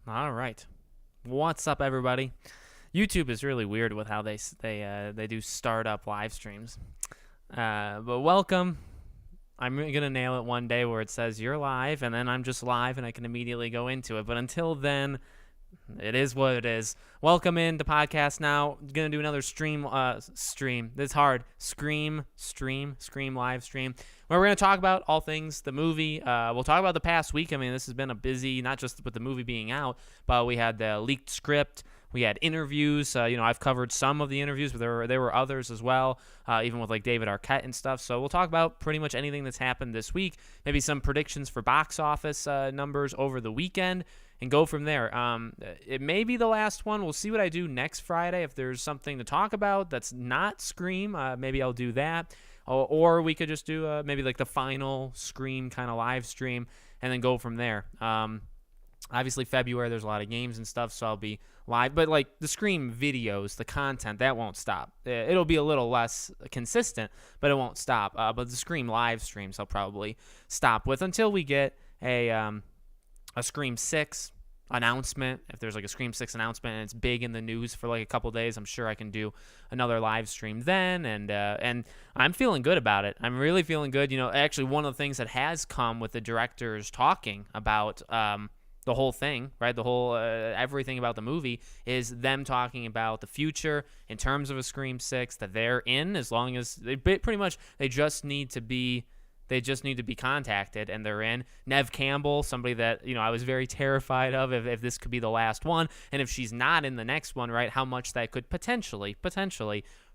All right. What's up, everybody? YouTube is really weird with how they do startup live streams. But welcome. I'm gonna nail it one day where it says you're live, and then I'm just live, and I can immediately go into it. But until then, it is what it is. Welcome in to podcast now. Gonna do another stream. It's hard. Stream live stream, where we're gonna talk about all things the movie. We'll talk about the past week. I mean, this has been a busy, not just with the movie being out, but we had the leaked script. We had interviews. I've covered some of the interviews, but there were others as well, even with like David Arquette and stuff. So we'll talk about pretty much anything that's happened this week. Maybe some predictions for box office numbers over the weekend, and go from there. It may be the last one. We'll see what I do next Friday. If there's something to talk about that's not Scream, maybe I'll do that. Or we could just do maybe like the final Scream kind of live stream and then go from there. Obviously, February, there's a lot of games and stuff, so I'll be live. But like the Scream videos, the content, that won't stop. It'll be a little less consistent, but it won't stop. But the Scream live streams I'll probably stop with until we get a Scream 6 announcement. If there's like a Scream 6 announcement and it's big in the news for like a couple days, I'm sure I can do another live stream then. And I'm feeling good about it. I'm really feeling good. Actually, one of the things that has come with the directors talking about the whole thing, right? The whole everything about the movie is them talking about the future in terms of a Scream 6 that they're in, as long as they just need to be contacted, and they're in. Neve Campbell, somebody that I was very terrified of if this could be the last one, and if she's not in the next one, right? How much that could potentially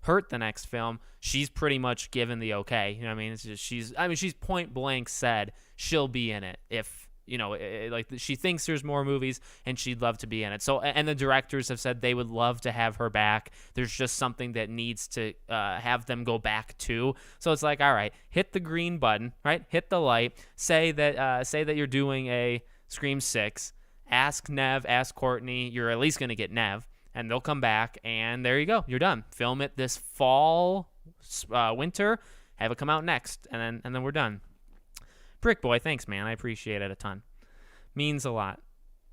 hurt the next film. She's pretty much given the okay. You know what I mean? It's just she's point blank said she'll be in it if. Like she thinks there's more movies and she'd love to be in it. So, and the directors have said they would love to have her back. There's just something that needs to have them go back to. So it's like, all right, hit the green button, right? Hit the light. Say that you're doing a Scream 6. Ask Neve, ask Courtney. You're at least gonna get Neve, and they'll come back. And there you go. You're done. Film it this fall, winter. Have it come out next, and then we're done. Brick Boy, thanks, man. I appreciate it a ton. Means a lot.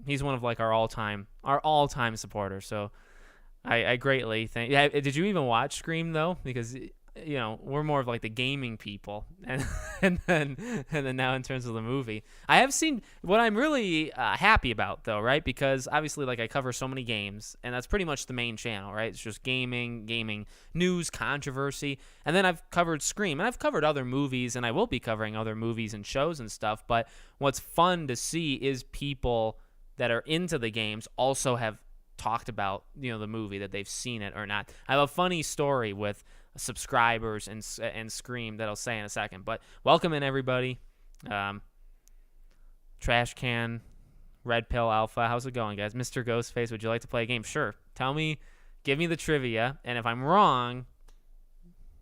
He's one of like our all-time supporters. So I greatly thank. Yeah, did you even watch Scream though? Because we're more of like the gaming people, and then now in terms of the movie, I have seen what I'm really happy about though, right? Because obviously, like I cover so many games, and that's pretty much the main channel, right? It's just gaming news, controversy, and then I've covered Scream, and I've covered other movies, and I will be covering other movies and shows and stuff. But what's fun to see is people that are into the games also have talked about the movie, that they've seen it or not. I have a funny story with subscribers and Scream that I'll say in a second, but welcome in everybody. Trash Can, Red Pill Alpha, how's it going, guys? Mr. Ghostface, would you like to play a game? Sure. Tell me, give me the trivia, and if I'm wrong,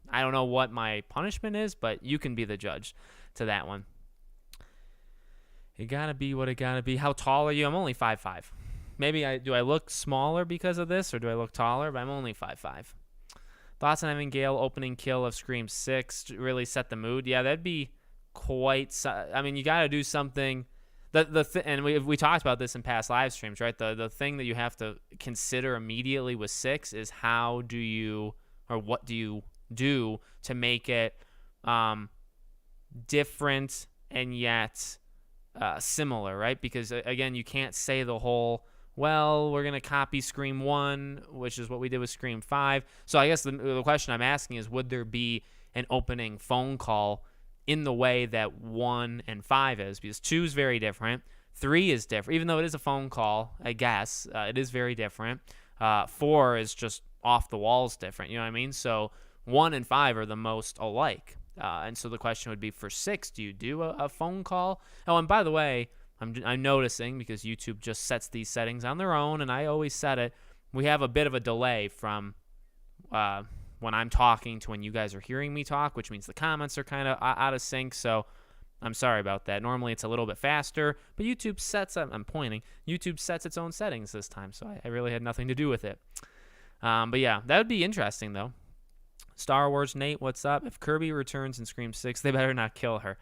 I don't know what my punishment is, but you can be the judge to that one. It gotta be what it gotta be. How tall are you? I'm only 5'5". Maybe do I look smaller because of this, or do I look taller? But I'm only 5'5". Thoughts on having Gale opening kill of Scream 6 to really set the mood? Yeah, that'd be quite. I mean, you got to do something. And we talked about this in past live streams, right? The thing that you have to consider immediately with 6 is what do you do to make it different and yet similar, right? Because again, you can't say the whole, well, we're going to copy Scream 1, which is what we did with Scream 5. So I guess the question I'm asking is, would there be an opening phone call in the way that 1 and 5 is? Because 2 is very different. 3 is different. Even though it is a phone call, I guess, it is very different. 4 is just off the walls different. You know what I mean? So 1 and 5 are the most alike. And so the question would be, for 6, do you do a phone call? Oh, and by the way, I'm noticing, because YouTube just sets these settings on their own, and I always set it, we have a bit of a delay from when I'm talking to when you guys are hearing me talk, which means the comments are kind of out of sync, so I'm sorry about that. Normally it's a little bit faster, but YouTube sets its own settings this time, so I really had nothing to do with it. But yeah, that would be interesting, though. Star Wars Nate, what's up? If Kirby returns in Scream 6, they better not kill her.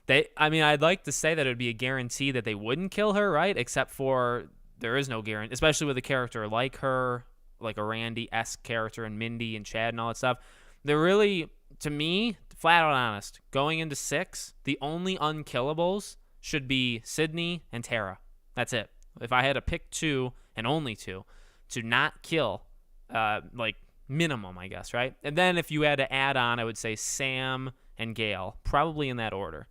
I'd like to say that it would be a guarantee that they wouldn't kill her, right? Except for there is no guarantee, especially with a character like her, like a Randy-esque character, and Mindy and Chad and all that stuff. They're really, to me, flat out honest, going into 6, the only unkillables should be Sydney and Tara. That's it. If I had to pick 2, and only 2, to not kill, like minimum, I guess, right? And then if you had to add on, I would say Sam and Gale, probably in that order,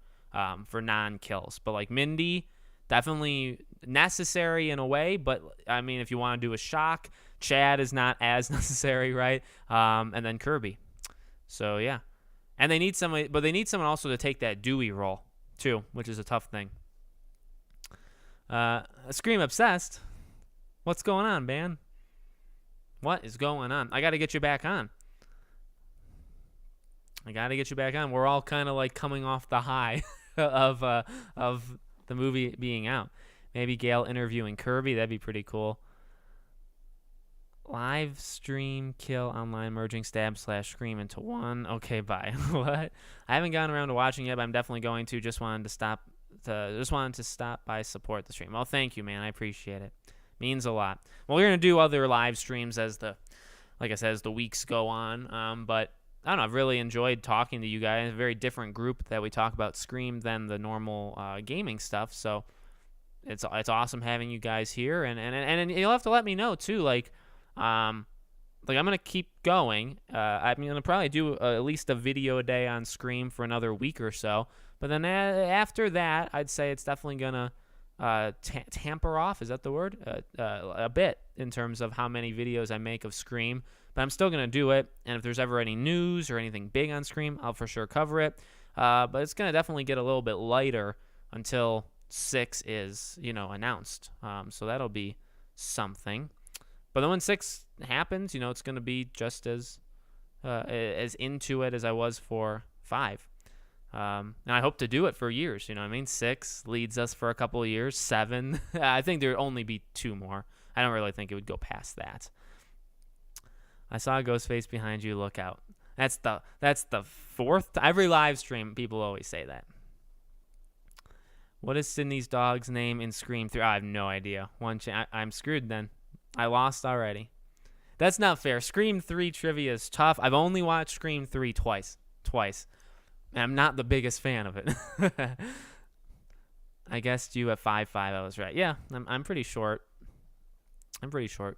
for non-kills. But like Mindy, definitely necessary in a way, but I mean, if you want to do a shock, Chad is not as necessary, right? And then Kirby. So yeah, and they need somebody, but they need someone also to take that Dewey role too, which is a tough thing. Scream Obsessed. What's going on, man? What is going on? I got to get you back on. We're all kind of like coming off the high of the movie being out. Maybe Gale interviewing Kirby. That'd be pretty cool. Live stream kill online merging stab / scream into one. Okay, bye. What? I haven't gotten around to watching yet, but I'm definitely going to. Just wanted to stop by, support the stream. Well, thank you, man. I appreciate it. Means a lot. Well, we're gonna do other live streams as the weeks go on. But I don't know. I've really enjoyed talking to you guys. A very different group that we talk about Scream than the normal gaming stuff. So it's awesome having you guys here, and you'll have to let me know too. Like I'm gonna keep going. I'm gonna probably do at least a video a day on Scream for another week or so. But then after that, I'd say it's definitely gonna tamper off. Is that the word? A bit in terms of how many videos I make of Scream. But I'm still gonna do it. And if there's ever any news or anything big on Scream, I'll for sure cover it. But it's gonna definitely get a little bit lighter until 6 is announced. So that'll be something. But then when 6 happens, it's going to be just as into it as I was for 5. And I hope to do it for years. 6 leads us for a couple of years. 7, I think there would only be 2 more. I don't really think it would go past that. I saw a Ghostface behind you. Look out. That's the 4th. Every live stream, people always say that. What is Sydney's dog's name in Scream 3? I have no idea. I'm screwed then. I lost already. That's not fair. Scream 3 trivia is tough. I've only watched Scream 3 twice. And I'm not the biggest fan of it. I guessed you at 5'5". I was right. Yeah, I'm pretty short.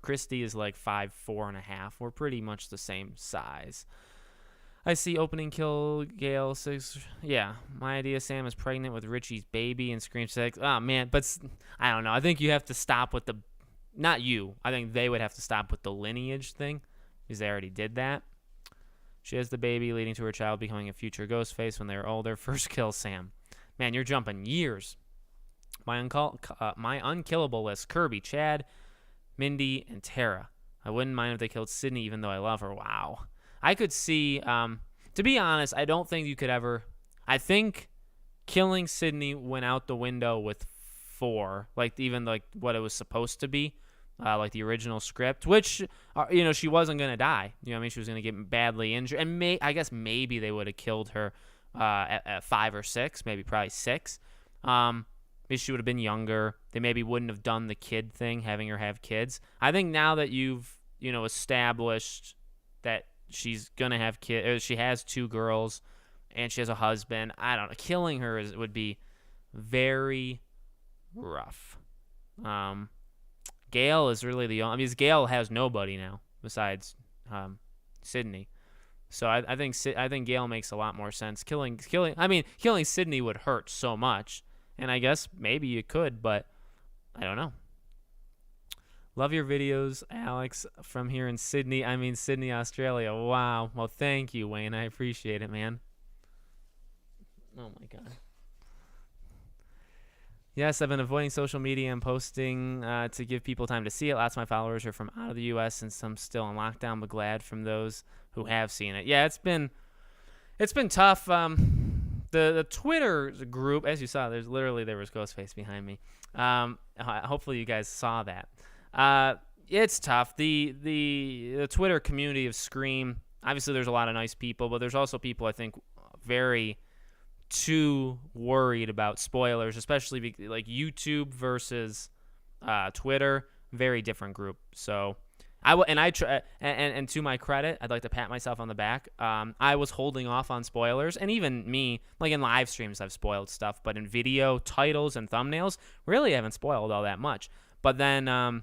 Christy is like 5'4.5". We're pretty much the same size. I see opening kill Gale 6. Yeah, my idea. Sam is pregnant with Richie's baby in Scream 6. Oh man, but I don't know. I think you have to stop with the. Not you. I think they would have to stop with the lineage thing because they already did that. She has the baby, leading to her child becoming a future Ghostface when they are older. First kill Sam. Man, you're jumping years. My unkillable list: Kirby, Chad, Mindy, and Tara. I wouldn't mind if they killed Sydney, even though I love her. Wow. I could see. To be honest, I don't think you could ever. I think killing Sydney went out the window with 4, even what it was supposed to be. Like the original script, which, she wasn't going to die. She was going to get badly injured. And I guess maybe they would have killed her at 5 or 6, maybe probably 6. Maybe she would have been younger. They maybe wouldn't have done the kid thing, having her have kids. I think now that you've, established that she's going to have kids, or she has 2 girls, and she has a husband, I don't know. Killing her would be very rough. Gale is really the only. Gale has nobody now besides Sydney, so I think Gale makes a lot more sense. Killing Sydney would hurt so much, and I guess maybe you could, but I don't know. Love your videos, Alex, from here in Sydney. Sydney, Australia. Wow. Well, thank you, Wayne. I appreciate it, man. Oh my God. Yes, I've been avoiding social media and posting to give people time to see it. Lots of my followers are from out of the U.S. and some still on lockdown, but glad from those who have seen it. Yeah, it's been tough. The Twitter group, as you saw, there was Ghostface behind me. Hopefully you guys saw that. It's tough. The Twitter community of Scream. Obviously, there's a lot of nice people, but there's also people I think very too worried about spoilers, especially like YouTube versus Twitter, very different group. So and to my credit, I'd like to pat myself on the back. I was holding off on spoilers, and even me, like in live streams, I've spoiled stuff, but in video titles and thumbnails, really haven't spoiled all that much. But then I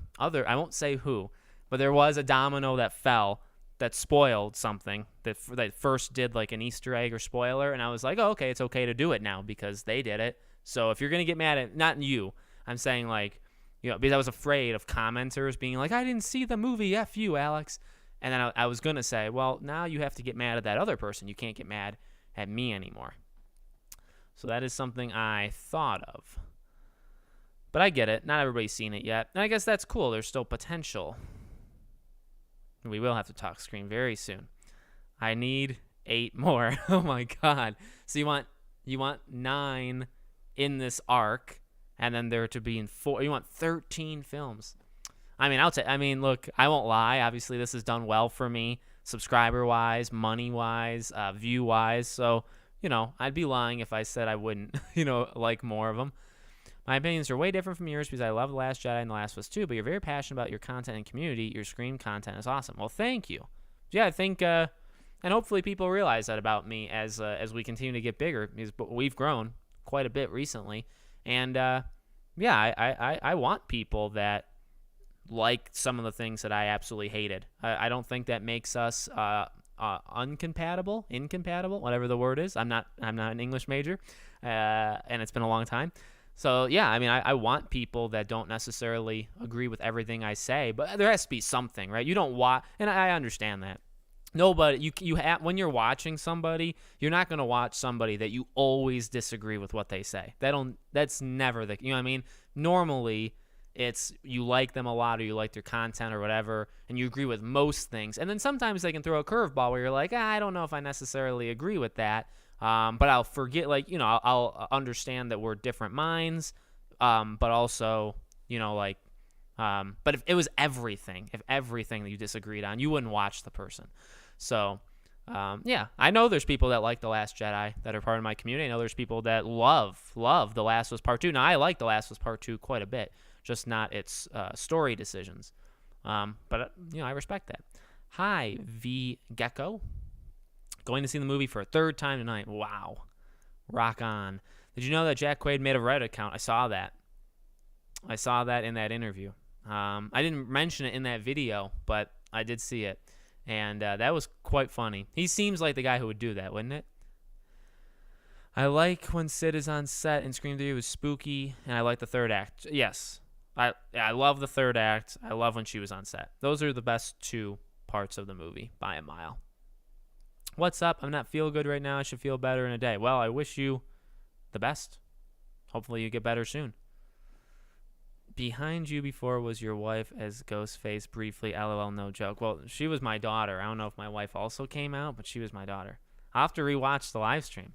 won't say who, but there was a domino that fell that spoiled something that first did like an Easter egg or spoiler, and I was like, oh, okay, it's okay to do it now because they did it. So if you're gonna get mad at, not you, I'm saying like, because I was afraid of commenters being like, I didn't see the movie, F you, Alex. And then I was going to say, well, now you have to get mad at that other person. You can't get mad at me anymore. So that is something I thought of. But I get it. Not everybody's seen it yet. And I guess that's cool. There's still potential. We will have to talk Scream very soon. I need 8 more. Oh, my God. So you want 9 in this arc. And then there to be in 4. You want 13 films. I mean, look, I won't lie. Obviously, this has done well for me, subscriber-wise, money-wise, view-wise. So, I'd be lying if I said I wouldn't, like more of them. My opinions are way different from yours because I love The Last Jedi and The Last of Us 2, but you're very passionate about your content and community. Your Scream content is awesome. Well, thank you. Yeah, I think, and hopefully people realize that about me as we continue to get bigger, because we've grown quite a bit recently. And, I want people that like some of the things that I absolutely hated. I don't think that makes us incompatible, whatever the word is. I'm not an English major, and it's been a long time. So, yeah, I mean, I want people that don't necessarily agree with everything I say, but there has to be something, right? You don't watch, and I understand that. No, but you have, when you're watching somebody, you're not going to watch somebody that you always disagree with what they say. That's never the, you know what I mean? Normally, it's you like them a lot or you like their content or whatever, and you agree with most things. And then sometimes they can throw a curveball where you're like, I don't know if I necessarily agree with that, but I'll forget, like, I'll understand that we're different minds, but also, but if it was everything that you disagreed on, you wouldn't watch the person. So, I know there's people that like The Last Jedi that are part of my community. I know there's people that love The Last of Us Part 2. Now, I like The Last of Us Part 2 quite a bit, just not its story decisions. But I respect that. Hi, V Gecko. Going to see the movie for a 3rd time tonight. Wow. Rock on. Did you know that Jack Quaid made a Reddit account? I saw that in that interview. I didn't mention it in that video, but I did see it. And that was quite funny. He seems like the guy who would do that, wouldn't it? I like when Sid is on set in Scream 3. It was spooky, and I like the 3rd act. Yes. I love the 3rd act. I love when she was on set. Those are the best 2 parts of the movie by a mile. What's up? I'm not feel good right now. I should feel better in a day. Well, I wish you the best. Hopefully you get better soon. Behind you before was your wife as Ghostface briefly, LOL, no joke. Well, she was my daughter. I don't know if my wife also came out, but she was my daughter. I'll have to rewatch the live stream.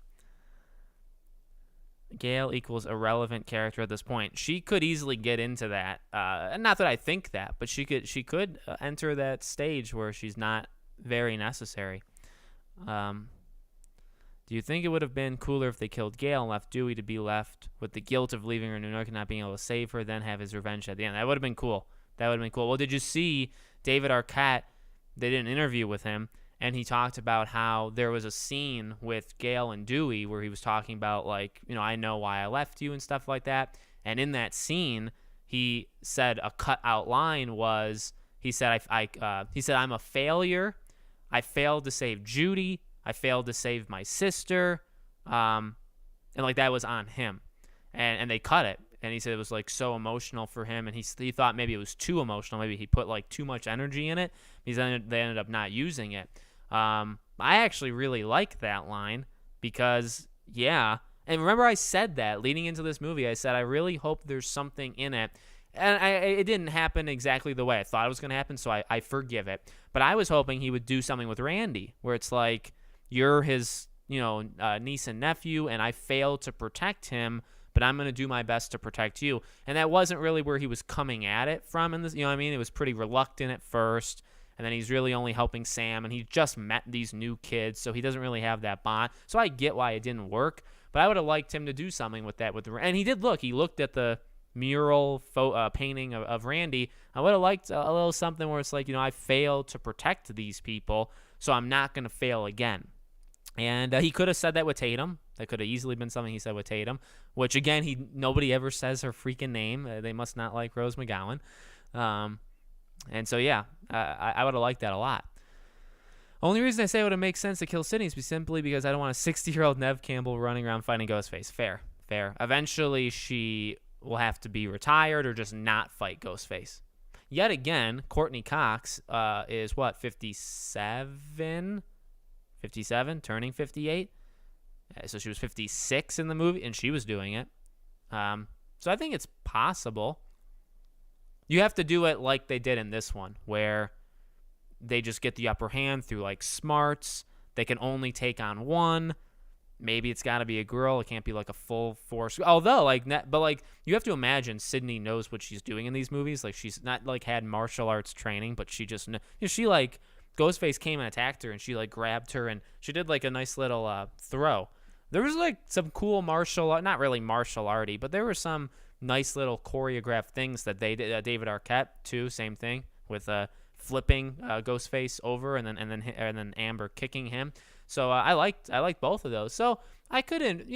Gale equals irrelevant character at this point. She could easily get into that. And not that I think that, but she could enter that stage where she's not very necessary. Do you think it would have been cooler if they killed Gale and left Dewey to be left with the guilt of leaving her in New York and not being able to save her, then have his revenge at the end? That would have been cool. Well, did you see David Arquette? They did an interview with him, and he talked about how there was a scene with Gale and Dewey where he was talking about, like, I know why I left you and stuff like that. And in that scene, he said a cut-out line was, he said, I'm a failure. I failed to save Judy. I failed to save my sister, and like that was on him, and they cut it, and he said it was like so emotional for him, and he thought maybe it was too emotional, maybe he put like too much energy in it, because then they ended up not using it. I actually really like that line because, and remember I said that leading into this movie, I said I really hope there's something in it. And it didn't happen exactly the way I thought it was going to happen, so I forgive it. But I was hoping he would do something with Randy, where it's like, you're his, niece and nephew, and I failed to protect him, but I'm going to do my best to protect you. And that wasn't really where he was coming at it from. In this, you know what I mean? It was pretty reluctant at first, and then he's really only helping Sam, and he just met these new kids, so he doesn't really have that bond. So I get why it didn't work, but I would have liked him to do something with that. And he did look. He looked at the mural painting of Randy. I would have liked a little something where it's like, I failed to protect these people, so I'm not going to fail again. And he could have said that with Tatum. That could have easily been something he said with Tatum, which, again, nobody ever says her freaking name. They must not like Rose McGowan. And so, yeah, I would have liked that a lot. Only reason I say it would have made sense to kill Sydney is simply because I don't want a 60-year-old Nev Campbell running around fighting Ghostface. Fair. Eventually, she will have to be retired or just not fight Ghostface. Yet again, Courtney Cox is, 57? 57, turning 58. So she was 56 in the movie, and she was doing it. So I think it's possible. You have to do it like they did in this one, where they just get the upper hand through, like, smarts. They can only take on one. Maybe it's got to be a girl. It can't be, like, a full force. Although, you have to imagine Sydney knows what she's doing in these movies. Like, she's not, like, had martial arts training, but she just, Ghostface came and attacked her, and she, like, grabbed her, and she did, like, a nice little throw. There was, like, some cool not really martial arty, but there were some nice little choreographed things that they did. David Arquette, too, same thing, with flipping Ghostface over and then Amber kicking him. So I liked both of those. So I couldn't,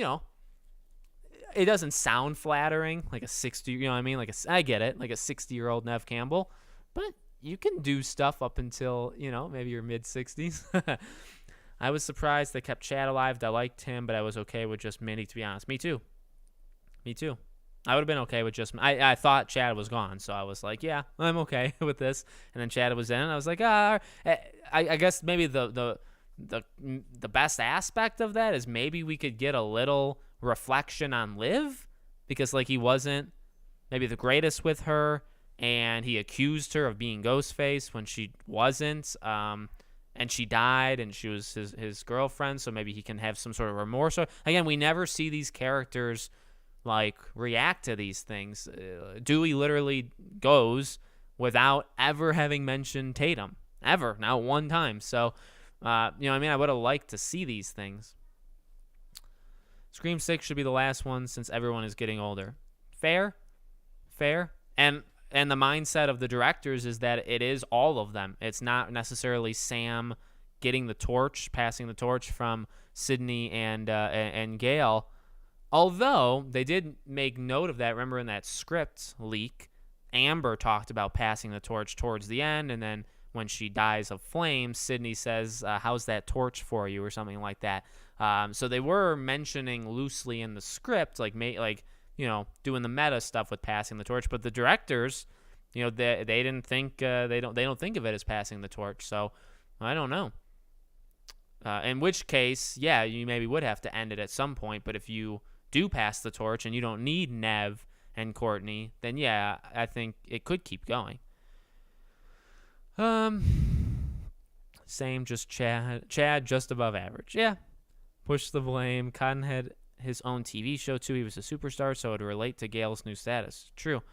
it doesn't sound flattering, like a 60, you know what I mean? I get it, like a 60-year-old Nev Campbell, but you can do stuff up until, maybe your mid-60s. I was surprised they kept Chad alive. I liked him, but I was okay with just Mindy, to be honest. Me too. I would have been okay with just... I thought Chad was gone, so I was like, yeah, I'm okay with this. And then Chad was in, and I was like, I guess maybe the best aspect of that is maybe we could get a little reflection on Liv, because, like, he wasn't maybe the greatest with her, and he accused her of being Ghostface when she wasn't, and she died, and she was his girlfriend, so maybe he can have some sort of remorse. So, again, we never see these characters, like, react to these things. Dewey literally goes without ever having mentioned Tatum. Ever. Not one time. So, I would have liked to see these things. Scream 6 should be the last one since everyone is getting older. Fair. And the mindset of the directors is that it is all of them. It's not necessarily Sam getting the torch, passing the torch from Sydney and Gail. Although they did make note of that. Remember in that script leak, Amber talked about passing the torch towards the end, and then when she dies of flames, Sydney says, how's that torch for you, or something like that. So they were mentioning loosely in the script, doing the meta stuff with passing the torch, but the directors, they didn't think they don't think of it as passing the torch. So I don't know. In which case, yeah, you maybe would have to end it at some point. But if you do pass the torch and you don't need Nev and Courtney, then yeah, I think it could keep going. Same, just Chad just above average. Yeah, push the blame. Cotton had his own TV show too. He was a superstar, so it would relate to Gail's new status. True.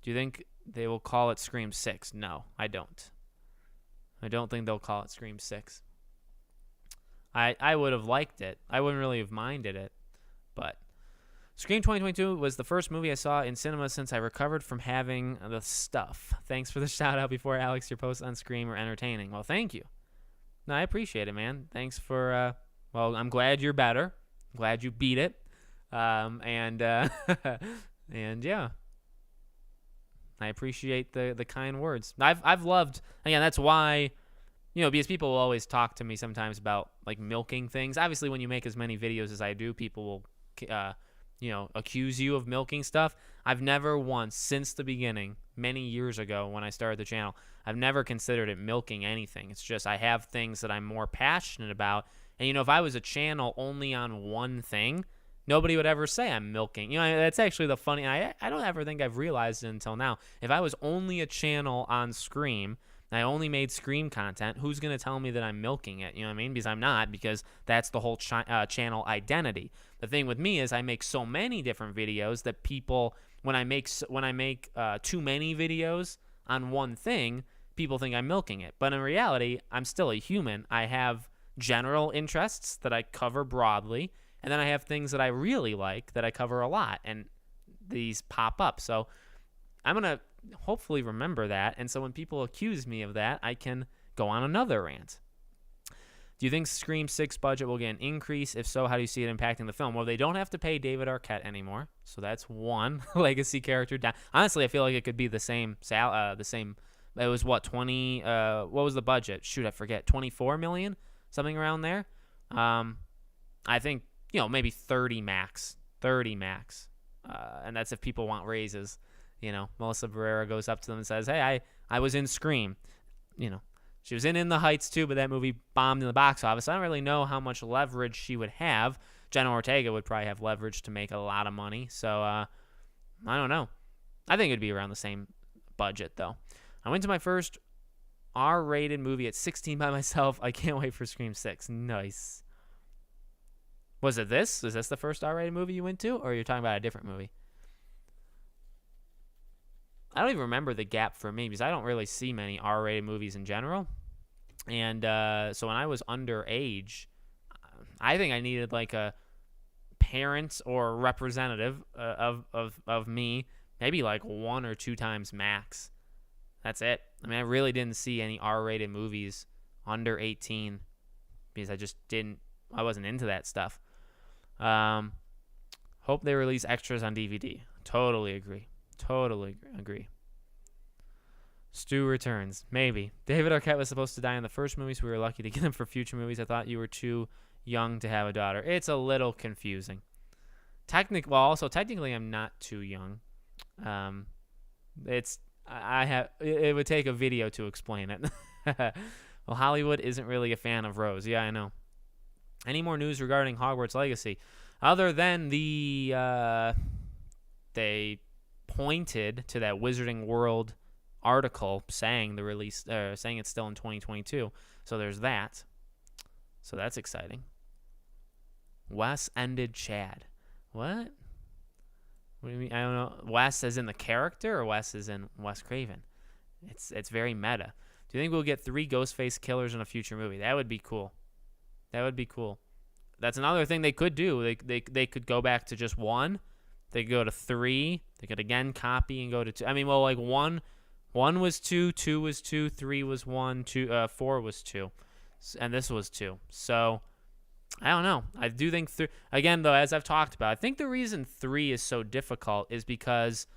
Do you think they will call it Scream 6? No, I don't. I don't think they'll call it Scream 6. I would have liked it. I wouldn't really have minded it. But Scream 2022 was the first movie I saw in cinema since I recovered from having the stuff. Thanks for the shout out before, Alex. Your posts on Scream are entertaining. Well, thank you. No, I appreciate it, man. Thanks for, I'm glad you're better. Glad you beat it. And yeah. I appreciate the kind words. I've loved, again, that's why, because people will always talk to me sometimes about, like, milking things. Obviously, when you make as many videos as I do, people will, accuse you of milking stuff. I've never once, since the beginning, many years ago when I started the channel, I've never considered it milking anything. It's just I have things that I'm more passionate about. And, if I was a channel only on one thing, nobody would ever say I'm milking. That's actually the funny, I don't ever think I've realized it until now. If I was only a channel on Scream, and I only made Scream content, who's going to tell me that I'm milking it? You know what I mean? Because I'm not, because that's the whole channel identity. The thing with me is I make so many different videos that people, when I make too many videos on one thing, people think I'm milking it. But in reality, I'm still a human. I have general interests that I cover broadly, and then I have things that I really like that I cover a lot. And these pop up. So I'm going to hopefully remember that. And so when people accuse me of that, I can go on another rant. Do you think Scream 6 budget will get an increase? If so, how do you see it impacting the film? Well, they don't have to pay David Arquette anymore, so that's one legacy character down. Honestly, I feel like it could be the same. It was what 20? What was the budget? Shoot, I forget. 24 million, something around there. I think maybe 30 max. 30 max, and that's if people want raises. Melissa Barrera goes up to them and says, "Hey, I was in Scream." She was in The Heights too, but that movie bombed in the box office. I don't really know how much leverage she would have. Jenna Ortega would probably have leverage to make a lot of money. So, I don't know. I think it'd be around the same budget, though. I went to my first R-rated movie at 16 by myself. I can't wait for Scream 6. Nice. Was it this? Is this the first R-rated movie you went to? Or are you talking about a different movie? I don't even remember the gap for me because I don't really see many R-rated movies in general. And so when I was underage, I think I needed like a parent or representative of me, maybe like 1 or 2 times max. That's it. I mean, I really didn't see any R-rated movies under 18 because I wasn't into that stuff. Hope they release extras on DVD. Totally agree. Totally agree. Stu returns. Maybe. David Arquette was supposed to die in the first movie, so we were lucky to get him for future movies. I thought you were too young to have a daughter. It's a little confusing. Technically, I'm not too young. It would take a video to explain it. Well, Hollywood isn't really a fan of Rose. Yeah, I know. Any more news regarding Hogwarts Legacy? Other than they pointed to that Wizarding World article saying saying it's still in 2022. So there's that. So that's exciting. Wes ended Chad. What? What do you mean? I don't know. Wes as in the character or Wes as in Wes Craven? It's very meta. Do you think we'll get 3 Ghostface killers in a future movie? That would be cool. That's another thing they could do. They could go back to just 1. They could go to 3. They could again copy and go to 2. I mean, well, like 1 was 2, 2 was 2, 3 was 1, 4 was 2, and this was 2. So I don't know. I do think again though, as I've talked about, I think the reason 3 is so difficult is because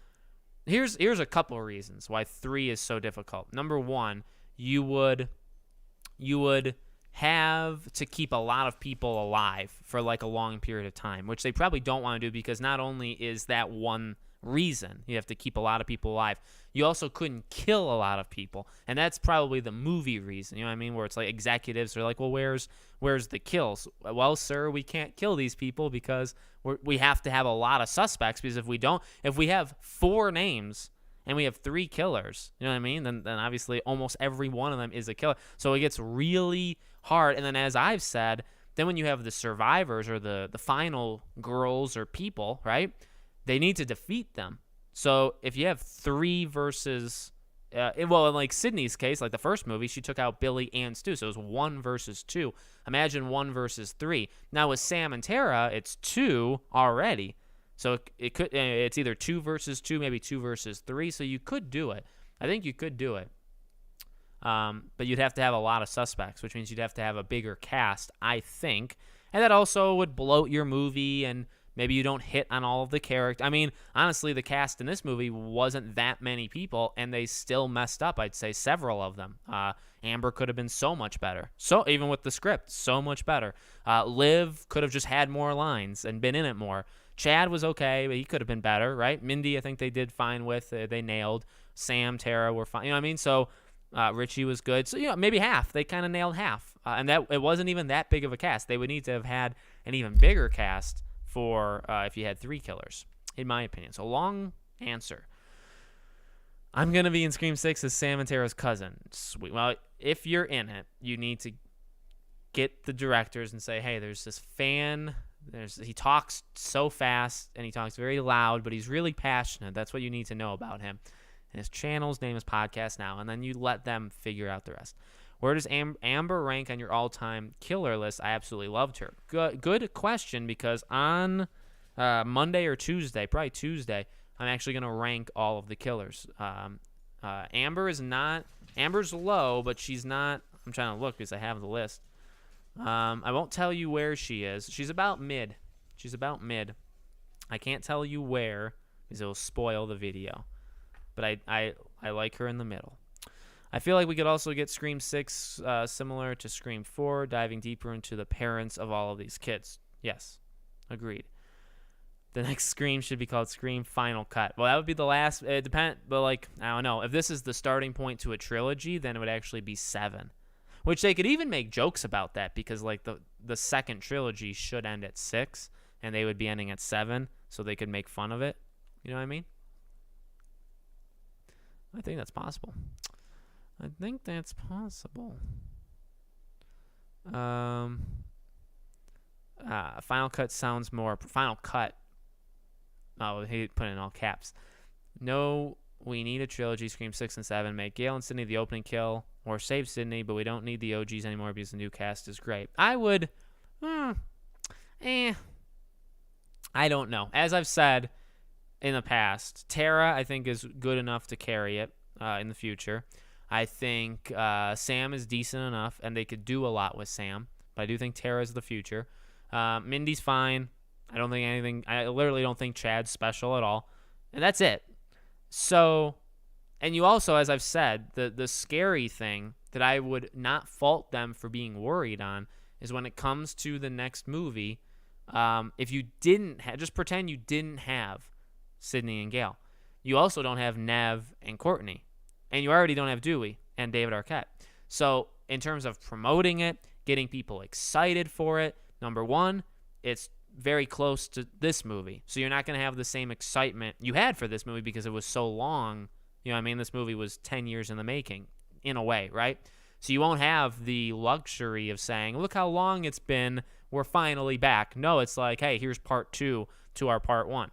here's a couple of reasons why 3 is so difficult. Number 1, you would have to keep a lot of people alive for like a long period of time, which they probably don't want to do because not only is that one reason you have to keep a lot of people alive, you also couldn't kill a lot of people, and that's probably the movie reason. You know what I mean? Where it's like executives are like, well, where's the kills? Well, sir, we can't kill these people because we have to have a lot of suspects, because if we have 4 names and we have 3 killers, you know what I mean? Then obviously almost every one of them is a killer. So it gets really hard. And then, as I've said, then when you have the survivors or the final girls or people, right? They need to defeat them. So if you have 3 versus, in like Sydney's case, like the first movie, she took out Billy and Stu. So it was 1 versus 2. Imagine 1 versus 3. Now with Sam and Tara, it's 2 already. So it's either 2 versus 2, maybe 2 versus 3. So you could do it. I think you could do it. But you'd have to have a lot of suspects, which means you'd have to have a bigger cast, I think. And that also would bloat your movie, and maybe you don't hit on all of the characters. I mean, honestly, the cast in this movie wasn't that many people, and they still messed up, I'd say, several of them. Amber could have been so much better. So even with the script, so much better. Liv could have just had more lines and been in it more. Chad was okay, but he could have been better, right? Mindy, I think they did fine with. They nailed. Sam, Tara were fine. You know what I mean? So Richie was good. So, maybe half. They kind of nailed half. And that it wasn't even that big of a cast. They would need to have had an even bigger cast for if you had 3 killers, in my opinion. So long answer. I'm going to be in Scream 6 as Sam and Tara's cousin. Sweet. Well, if you're in it, you need to get the directors and say, hey, there's this fan. He talks so fast and he talks very loud, but he's really passionate. That's what you need to know about him. And his channel's name is Podcast Now, and then you let them figure out the rest. Where does Amber rank on your all-time killer list? I absolutely loved her. Good question, because on Monday or Tuesday, probably Tuesday, I'm actually going to rank all of the killers. Amber's low, but she's not. I'm trying to look because I have the list. I won't tell you where she is. She's about mid. I can't tell you where because it'll spoil the video. But I like her in the middle. I feel like we could also get Scream 6 similar to Scream 4, diving deeper into the parents of all of these kids. Yes, agreed. The next Scream should be called Scream Final Cut. Well, that would be the last. It depends, but like I don't know. If this is the starting point to a trilogy, then it would actually be 7. Which they could even make jokes about that because like the second trilogy should end at 6, and they would be ending at 7, so they could make fun of it. You know what I mean? I think that's possible. Final Cut sounds more. Final Cut. Oh, he put it in all caps. No, we need a trilogy. Scream 6 and 7. Make Gale and Sydney the opening kill, or save Sydney, but we don't need the OGs anymore because the new cast is great. I would. I don't know. As I've said in the past, Tara I think is good enough to carry it in the future. I think Sam is decent enough, and they could do a lot with Sam. But I do think Tara is the future. Mindy's fine. I literally don't think Chad's special at all. And that's it. So, and you also, as I've said, the scary thing that I would not fault them for being worried on is when it comes to the next movie, if you didn't just pretend you didn't have Sydney and Gale. You also don't have Nev and Courtney. And you already don't have Dewey and David Arquette. So, in terms of promoting it, getting people excited for it, number one, it's very close to this movie. So you're not going to have the same excitement you had for this movie because it was so long. You know what I mean? This movie was 10 years in the making, in a way, right? So you won't have the luxury of saying, look how long it's been. We're finally back. No, it's like, hey, here's part 2 to our part 1.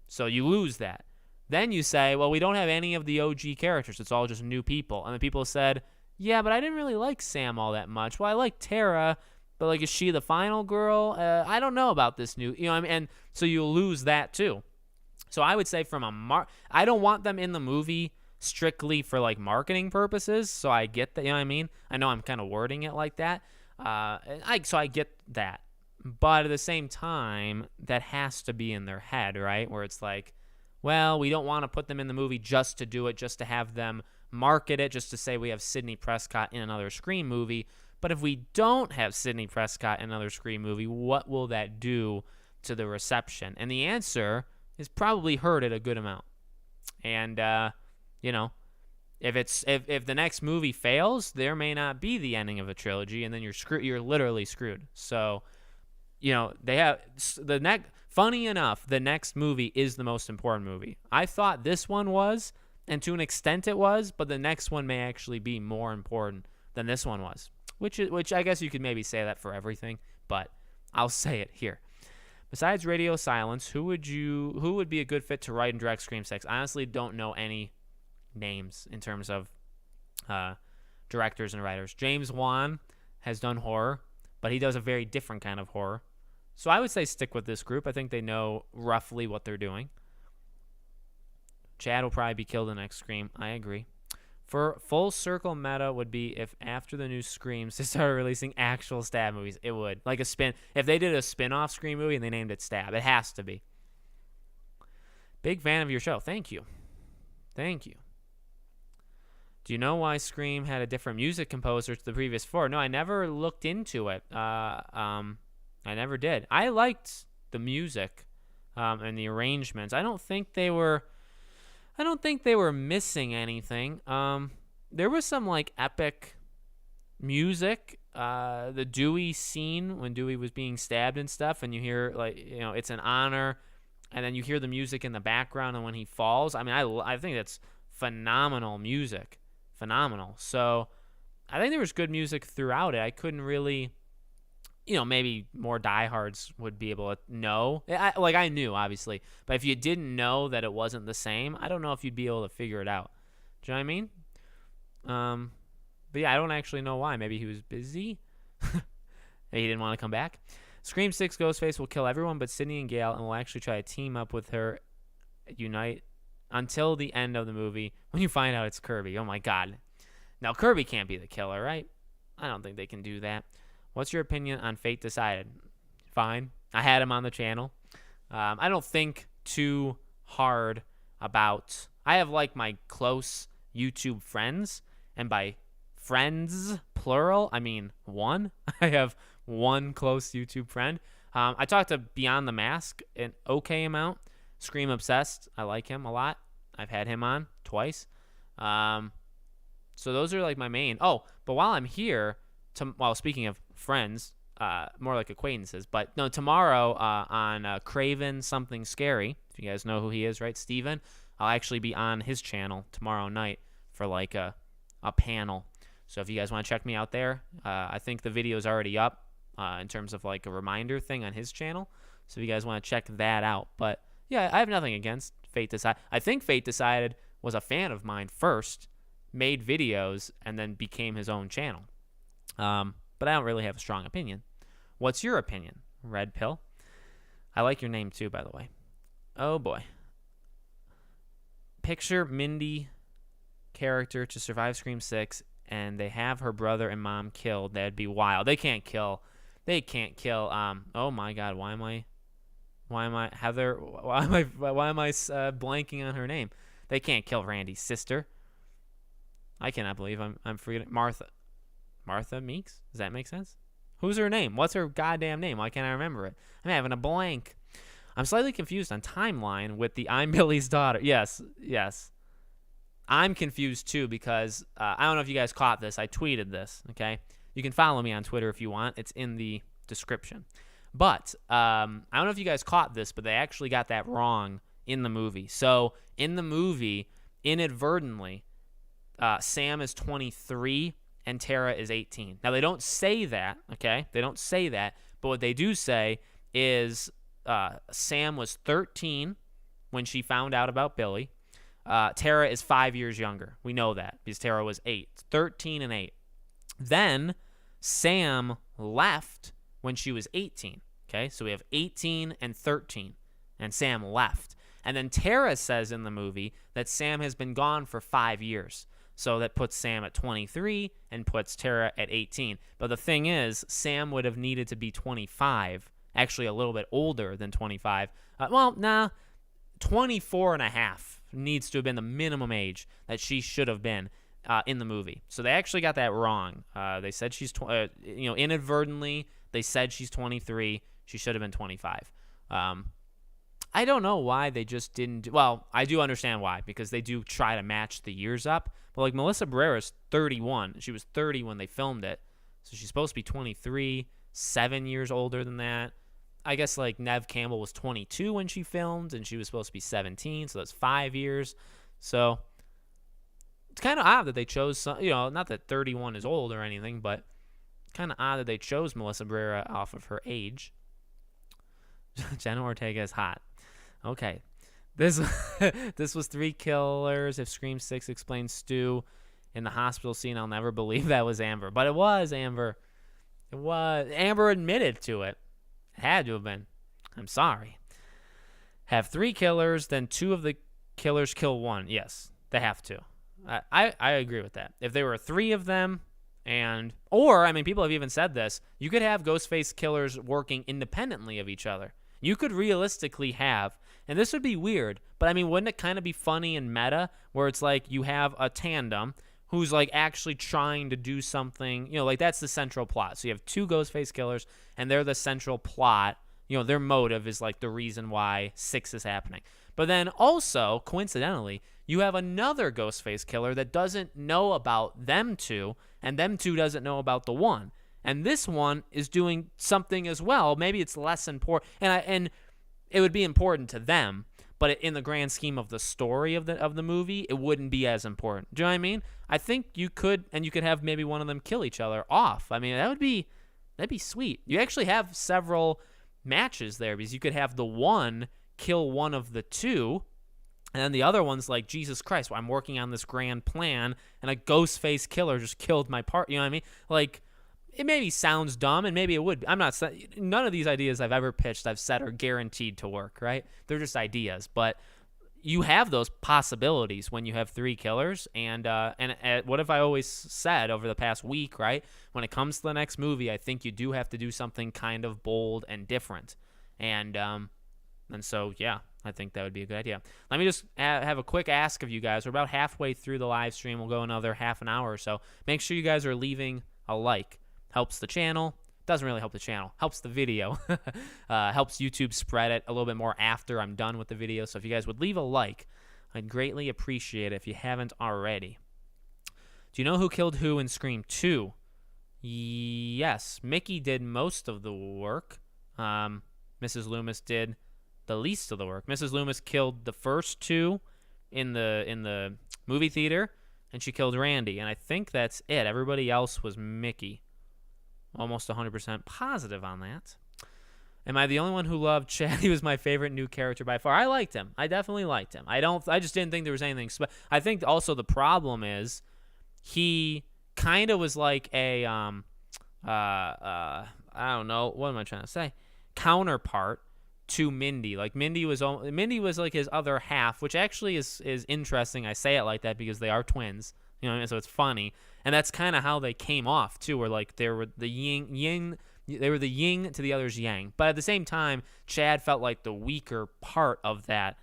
So you lose that. Then you say, well, we don't have any of the OG characters. It's all just new people. And the people said, yeah, but I didn't really like Sam all that much. Well, I like Tara, but like, is she the final girl? I don't know about this new, you know what I mean? And so you lose that too. So I would say I don't want them in the movie strictly for like marketing purposes. So I get that, you know what I mean? I know I'm kind of wording it like that. So I get that. But at the same time, that has to be in their head, right? Where it's like, well, we don't want to put them in the movie just to do it, just to have them market it, just to say we have Sidney Prescott in another Scream movie. But if we don't have Sidney Prescott in another Scream movie, what will that do to the reception? And the answer is probably hurt it a good amount. And, if the next movie fails, there may not be the ending of a trilogy, and then you're literally screwed. So, they have funny enough, the next movie is the most important movie. I thought this one was, and to an extent it was, but the next one may actually be more important than this one was. Which I guess you could maybe say that for everything, but I'll say it here. Besides Radio Silence, who would be a good fit to write and direct Scream 6? I honestly don't know any names in terms of directors and writers. James Wan has done horror, but he does a very different kind of horror. So I would say stick with this group. I think they know roughly what they're doing. Chad will probably be killed in the next Scream. I agree. For full circle meta would be if after the new Screams they started releasing actual Stab movies. It would. Like if they did a spin-off Scream movie and they named it Stab. It has to be. Big fan of your show. Thank you. Thank you. Do you know why Scream had a different music composer to the previous 4? No, I never looked into it. I never did. I liked the music and the arrangements. I don't think they were missing anything. There was some like epic music. The Dewey scene when Dewey was being stabbed and stuff, and you hear it's an honor, and then you hear the music in the background, and when he falls, I mean, I think that's phenomenal music, phenomenal. So I think there was good music throughout it. I couldn't really. Maybe more diehards would be able to know. I knew, obviously. But if you didn't know that it wasn't the same, I don't know if you'd be able to figure it out. Do you know what I mean? But yeah, I don't actually know why. Maybe he was busy. Maybe he didn't want to come back. Scream 6 Ghostface will kill everyone but Sydney and Gale and will actually try to team up with her, unite until the end of the movie when you find out it's Kirby. Oh my God. Now, Kirby can't be the killer, right? I don't think they can do that. What's your opinion on Fate Decided? Fine. I had him on the channel. I don't think too hard about... I have, like, my close YouTube friends, and by friends, plural, I mean one. I have one close YouTube friend. I talked to Beyond the Mask an okay amount. Scream Obsessed, I like him a lot. I've had him on twice. So those are, like, my main... Oh, but while I'm here, speaking of friends... more like acquaintances. But no, tomorrow on Craven Something Scary, if you guys know who he is, right, Steven, I'll actually be on his channel tomorrow night for like a panel. So if you guys want to check me out there, I think the video is already up in terms of like a reminder thing on his channel. So if you guys want to check that out. But yeah, I have nothing against Fate Decided. I think Fate Decided was a fan of mine first, made videos, and then became his own channel. But I don't really have a strong opinion. What's your opinion, Red Pill? I like your name too, by the way. Oh boy. Picture Mindy character to survive Scream 6, and they have her brother and mom killed. That'd be wild. They can't kill. Oh my God. Why am I Heather? Why am I blanking on her name? They can't kill Randy's sister. I cannot believe I'm forgetting Martha. Martha Meeks? Does that make sense? Who's her name? What's her goddamn name? Why can't I remember it? I'm having a blank. I'm slightly confused on timeline with the I'm Billy's daughter. Yes. I'm confused too because I don't know if you guys caught this. I tweeted this, okay? You can follow me on Twitter if you want. It's in the description. But I don't know if you guys caught this, but they actually got that wrong in the movie. So in the movie, inadvertently, Sam is 23 and Tara is 18. Now, they don't say that, okay? They don't say that, but what they do say is Sam was 13 when she found out about Billy. Tara is 5 years younger. We know that because Tara was 8. 13 and 8. Then Sam left when she was 18, okay? So we have 18 and 13, and Sam left. And then Tara says in the movie that Sam has been gone for 5 years. So that puts Sam at 23 and puts Tara at 18. But the thing is, Sam would have needed to be 25, actually a little bit older than 25. 24 and a half needs to have been the minimum age that she should have been in the movie. So they actually got that wrong. They said she's, inadvertently, they said she's 23. She should have been 25. I don't know why they just didn't. Well, I do understand why, because they do try to match the years up. But like Melissa Barrera's 31. She was 30 when they filmed it. So she's supposed to be 23, 7 years older than that. I guess like Neve Campbell was 22 when she filmed, and she was supposed to be 17. So that's 5 years. So it's kind of odd that they chose some, not that 31 is old or anything, but kind of odd that they chose Melissa Barrera off of her age. Jenna Ortega is hot. Okay. This was 3 killers. If Scream 6 explains Stu in the hospital scene, I'll never believe that was Amber. But it was Amber. It was. Amber admitted to it. It had to have been. I'm sorry. Have 3 killers, then 2 of the killers kill 1. Yes, they have to. I agree with that. If there were 3 of them, people have even said this, you could have Ghostface killers working independently of each other. You could realistically have, and this would be weird, but wouldn't it kind of be funny and meta where it's like you have a tandem who's like actually trying to do something, like that's the central plot. So you have 2 Ghostface killers and they're the central plot. Their motive is like the reason why 6 is happening. But then also, coincidentally, you have another Ghostface killer that doesn't know about them 2, and them 2 doesn't know about the 1. And this one is doing something as well. Maybe it's less important, and it would be important to them, but in the grand scheme of the story of the movie, it wouldn't be as important. Do you know what I mean? I think you could have maybe one of them kill each other off. That'd be sweet. You actually have several matches there because you could have the one kill one of the 2, and then the other one's like, Jesus Christ, I'm working on this grand plan, and a Ghostface killer just killed my part. You know what I mean? Like, it maybe sounds dumb, and maybe it would. None of these ideas I've ever pitched, I've said, are guaranteed to work, right? They're just ideas, but you have those possibilities when you have 3 killers. And what have I always said over the past week, right? When it comes to the next movie, I think you do have to do something kind of bold and different. And so, yeah, I think that would be a good idea. Let me just have a quick ask of you guys. We're about halfway through the live stream. We'll go another half an hour or so. Make sure you guys are leaving a like. Helps the channel. Doesn't really help the channel. Helps the video. Helps YouTube spread it a little bit more after I'm done with the video. So if you guys would leave a like, I'd greatly appreciate it if you haven't already. Do you know who killed who in Scream 2? Yes. Mickey did most of the work. Mrs. Loomis did the least of the work. Mrs. Loomis killed the first 2 in the movie theater, and she killed Randy. And I think that's it. Everybody else was Mickey. Almost 100% positive on that. Am I the only one who loved Chad? He was my favorite new character by far. I liked him. I definitely liked him. I just didn't think there was anything I think also the problem is he kind of was like a I don't know, what am I trying to say? Counterpart to Mindy. Like Mindy was like his other half, which actually is interesting. I say it like that because they are twins. You know what I mean? So it's funny. And that's kind of how they came off, too, where, like, they were the yin to the other's yang. But at the same time, Chad felt like the weaker part of that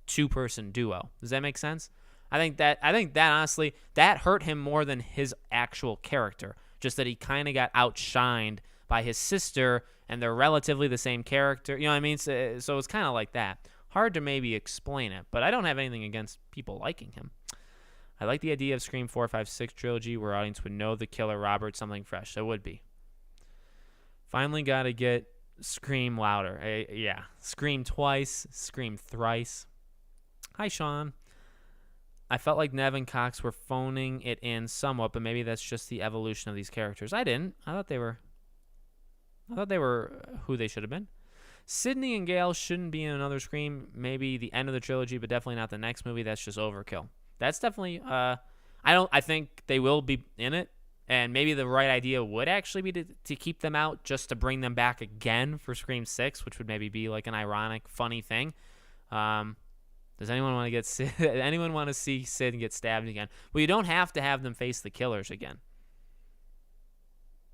2-person duo. Does that make sense? I think that honestly, that hurt him more than his actual character. Just that he kind of got outshined by his sister, and they're relatively the same character. You know what I mean? So it's kind of like that. Hard to maybe explain it, but I don't have anything against people liking him. I like the idea of Scream 4, 5, 6 trilogy where audience would know the killer Robert, something fresh. So it would be. Finally got to get Scream louder. Yeah. Scream twice, Scream thrice. Hi, Sean. I felt like Nev and Cox were phoning it in somewhat, but maybe that's just the evolution of these characters. I didn't. I thought they were who they should have been. Sydney and Gale shouldn't be in another Scream. Maybe the end of the trilogy, but definitely not the next movie. That's just overkill. That's definitely I think they will be in it, and maybe the right idea would actually be to keep them out just to bring them back again for Scream 6, which would maybe be like an ironic, funny thing. Does anyone want to get Sid? Anyone want to see Sid get stabbed again? Well, you don't have to have them face the killers again.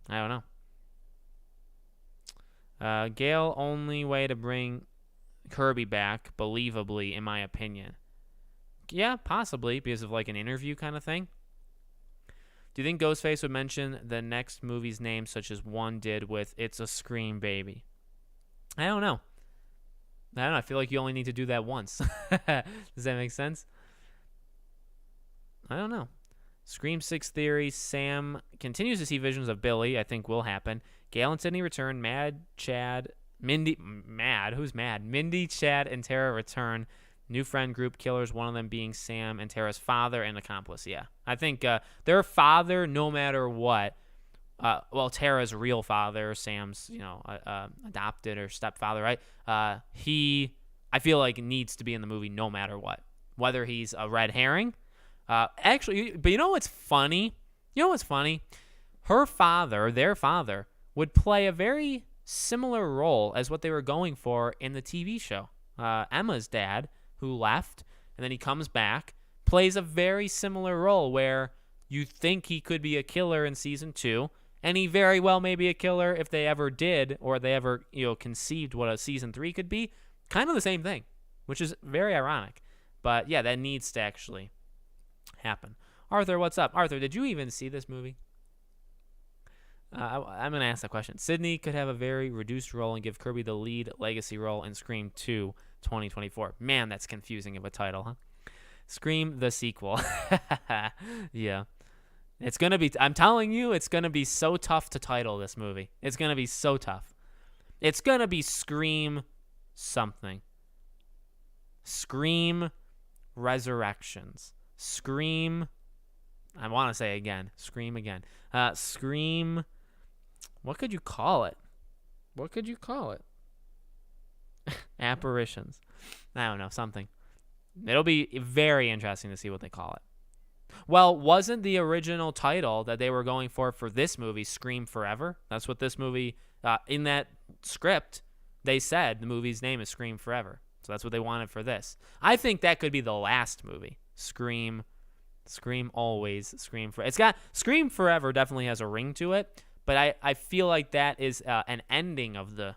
I don't know. Gale, only way to bring Kirby back, believably, in my opinion. Yeah, possibly, because of like an interview kind of thing. Do you think Ghostface would mention the next movie's name, such as one did with It's a Scream Baby? I don't know. I feel like you only need to do that once. Does that make sense? I don't know. Scream 6 theory. Sam continues to see visions of Billy. I think will happen. Gale and Sydney return. Who's mad? Mindy, Chad, and Tara return. New friend group killers, one of them being Sam and Tara's father and accomplice. Yeah, I think their father, no matter what, Tara's real father, Sam's, adopted or stepfather, right? I feel like needs to be in the movie no matter what, whether he's a red herring. Actually, but you know what's funny? Her father, their father, would play a very similar role as what they were going for in the TV show. Emma's dad, who left, and then he comes back, plays a very similar role where you think he could be a killer in season 2, and he very well may be a killer if they ever did, or they ever conceived what a season 3 could be. Kind of the same thing, which is very ironic. But yeah, that needs to actually happen. Arthur, what's up? Arthur, did you even see this movie? I'm going to ask that question. Sydney could have a very reduced role and give Kirby the lead legacy role in Scream 2 2024. Man, that's confusing of a title, huh? Scream the sequel. Yeah. It's going to be, I'm telling you, it's going to be so tough to title this movie. It's going to be so tough. It's going to be Scream something. Scream Resurrections. Scream, I want to say again. Scream again. Scream, what could you call it? Apparitions. I don't know, something. It'll be very interesting to see what they call it. Well, wasn't the original title that they were going for this movie Scream Forever? That's what this movie, in that script, they said the movie's name is Scream Forever. So that's what they wanted for this. I think that could be the last movie. Scream always, Scream Forever. It's got, Scream Forever definitely has a ring to it, but I feel like that is an ending of the,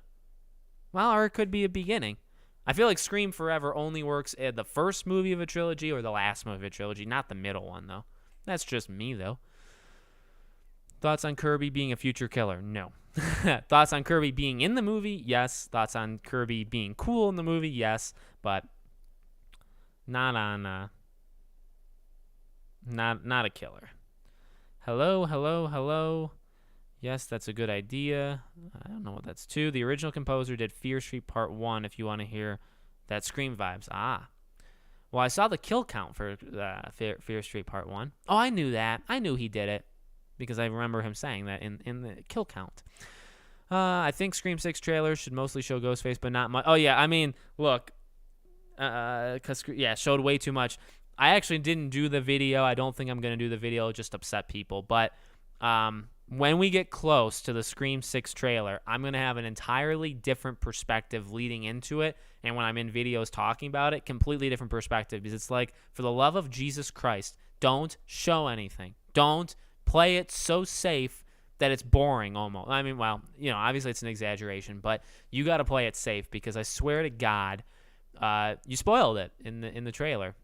well, or it could be a beginning. I feel like Scream Forever only works at the first movie of a trilogy or the last movie of a trilogy, not the middle one, though. That's just me, though. Thoughts on Kirby being a future killer? No. Thoughts on Kirby being in the movie? Yes. Thoughts on Kirby being cool in the movie? Yes. But not on, not a killer. Hello. Yes, that's a good idea. I don't know what that's to. The original composer did Fear Street Part 1 if you want to hear that Scream vibes. Well, I saw the kill count for Fear Street Part 1. Oh, I knew that. I knew he did it because I remember him saying that in the kill count. I think Scream 6 trailers should mostly show Ghostface, but not much. Oh, yeah, I mean, look, showed way too much. I actually didn't do the video. I don't think I'm going to do the video. It'll just upset people. But when we get close to the Scream 6 trailer, I'm going to have an entirely different perspective leading into it. And when I'm in videos talking about it, completely different perspective. Because it's like, for the love of Jesus Christ, don't show anything. Don't play it so safe that it's boring almost. I mean, well, obviously it's an exaggeration, but you got to play it safe because I swear to God, you spoiled it in the trailer.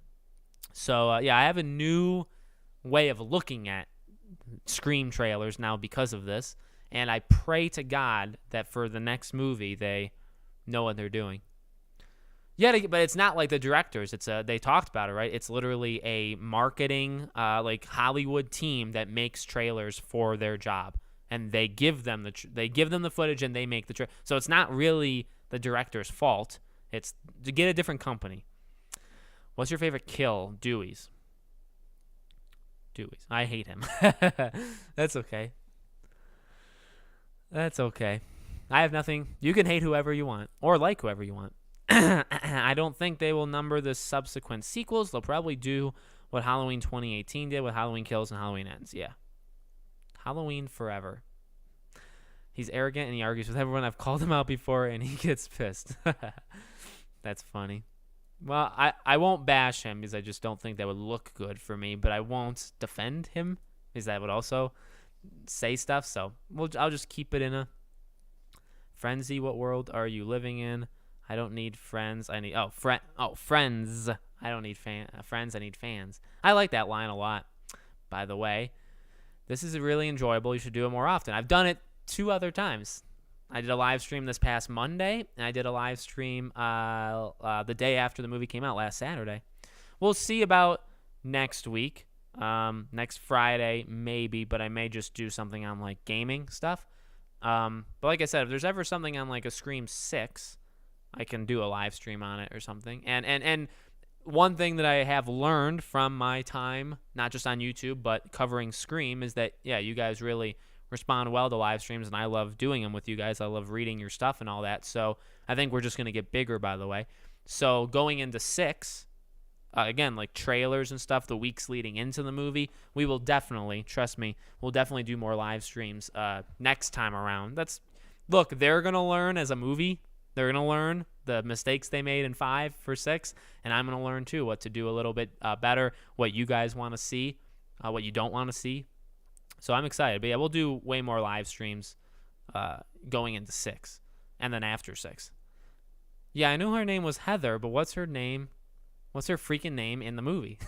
So, I have a new way of looking at Scream trailers now because of this, and I pray to God that for the next movie they know what they're doing. Yeah, but it's not like the directors. It's they talked about it, right? It's literally a marketing like Hollywood team that makes trailers for their job, and they give them the footage and they make the trailer. So it's not really the director's fault. It's to get a different company. What's your favorite kill? Dewey's. I hate him. That's okay. I have nothing. You can hate whoever you want or like whoever you want. I don't think they will number the subsequent sequels. They'll probably do what Halloween 2018 did with Halloween Kills and Halloween Ends. Yeah. Halloween forever. He's arrogant and he argues with everyone. I've called him out before and he gets pissed. That's funny. Well, I won't bash him because I just don't think that would look good for me, but I won't defend him because that would also say stuff. So I'll just keep it in a frenzy. What world are you living in? I don't need friends. I need friends. I don't need friends. I need fans. I like that line a lot. By the way, this is really enjoyable. You should do it more often. I've done it 2 other times. I did a live stream this past Monday, and I did a live stream the day after the movie came out last Saturday. We'll see about next week, next Friday maybe, but I may just do something on like gaming stuff. But like I said, if there's ever something on like a Scream 6, I can do a live stream on it or something. And one thing that I have learned from my time, not just on YouTube, but covering Scream, is that, you guys really respond well to live streams, and I love doing them with you guys. I love reading your stuff and all that. So I think we're just going to get bigger, by the way. So going into 6, again, like trailers and stuff, the weeks leading into the movie, we will definitely, trust me, we'll definitely do more live streams next time around. Look, they're going to learn as a movie. They're going to learn the mistakes they made in 5 for 6, and I'm going to learn too what to do a little bit better, what you guys want to see, what you don't want to see. So I'm excited. But we'll do way more live streams going into 6 and then after 6. Yeah, I knew her name was Heather, but what's her name? What's her freaking name in the movie?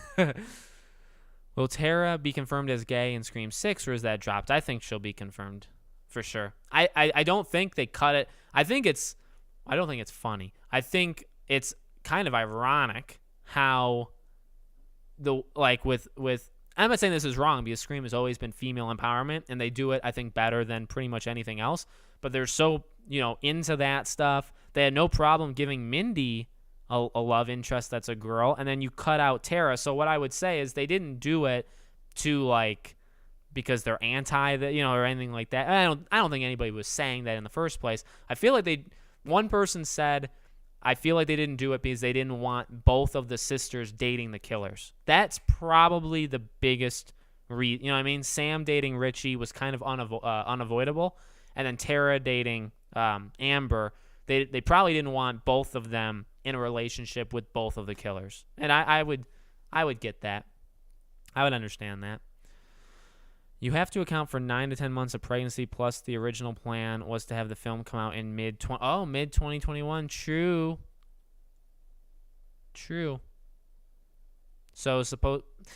Will Tara be confirmed as gay in Scream 6, or is that dropped? I think she'll be confirmed for sure. I don't think they cut it. I don't think it's funny. I think it's kind of ironic how with I'm not saying this is wrong because Scream has always been female empowerment, and they do it, I think, better than pretty much anything else. But they're so, into that stuff. They had no problem giving Mindy a love interest that's a girl, and then you cut out Tara. So what I would say is they didn't do it to, because they're anti that, or anything like that. I don't think anybody was saying that in the first place. I feel like one person said, I feel like they didn't do it because they didn't want both of the sisters dating the killers. That's probably the biggest you know what I mean? Sam dating Richie was kind of unavoidable. And then Tara dating Amber, they probably didn't want both of them in a relationship with both of the killers. And I would get that. I would understand that. You have to account for 9 to 10 months of pregnancy, plus the original plan was to have the film come out in mid 2021. True. So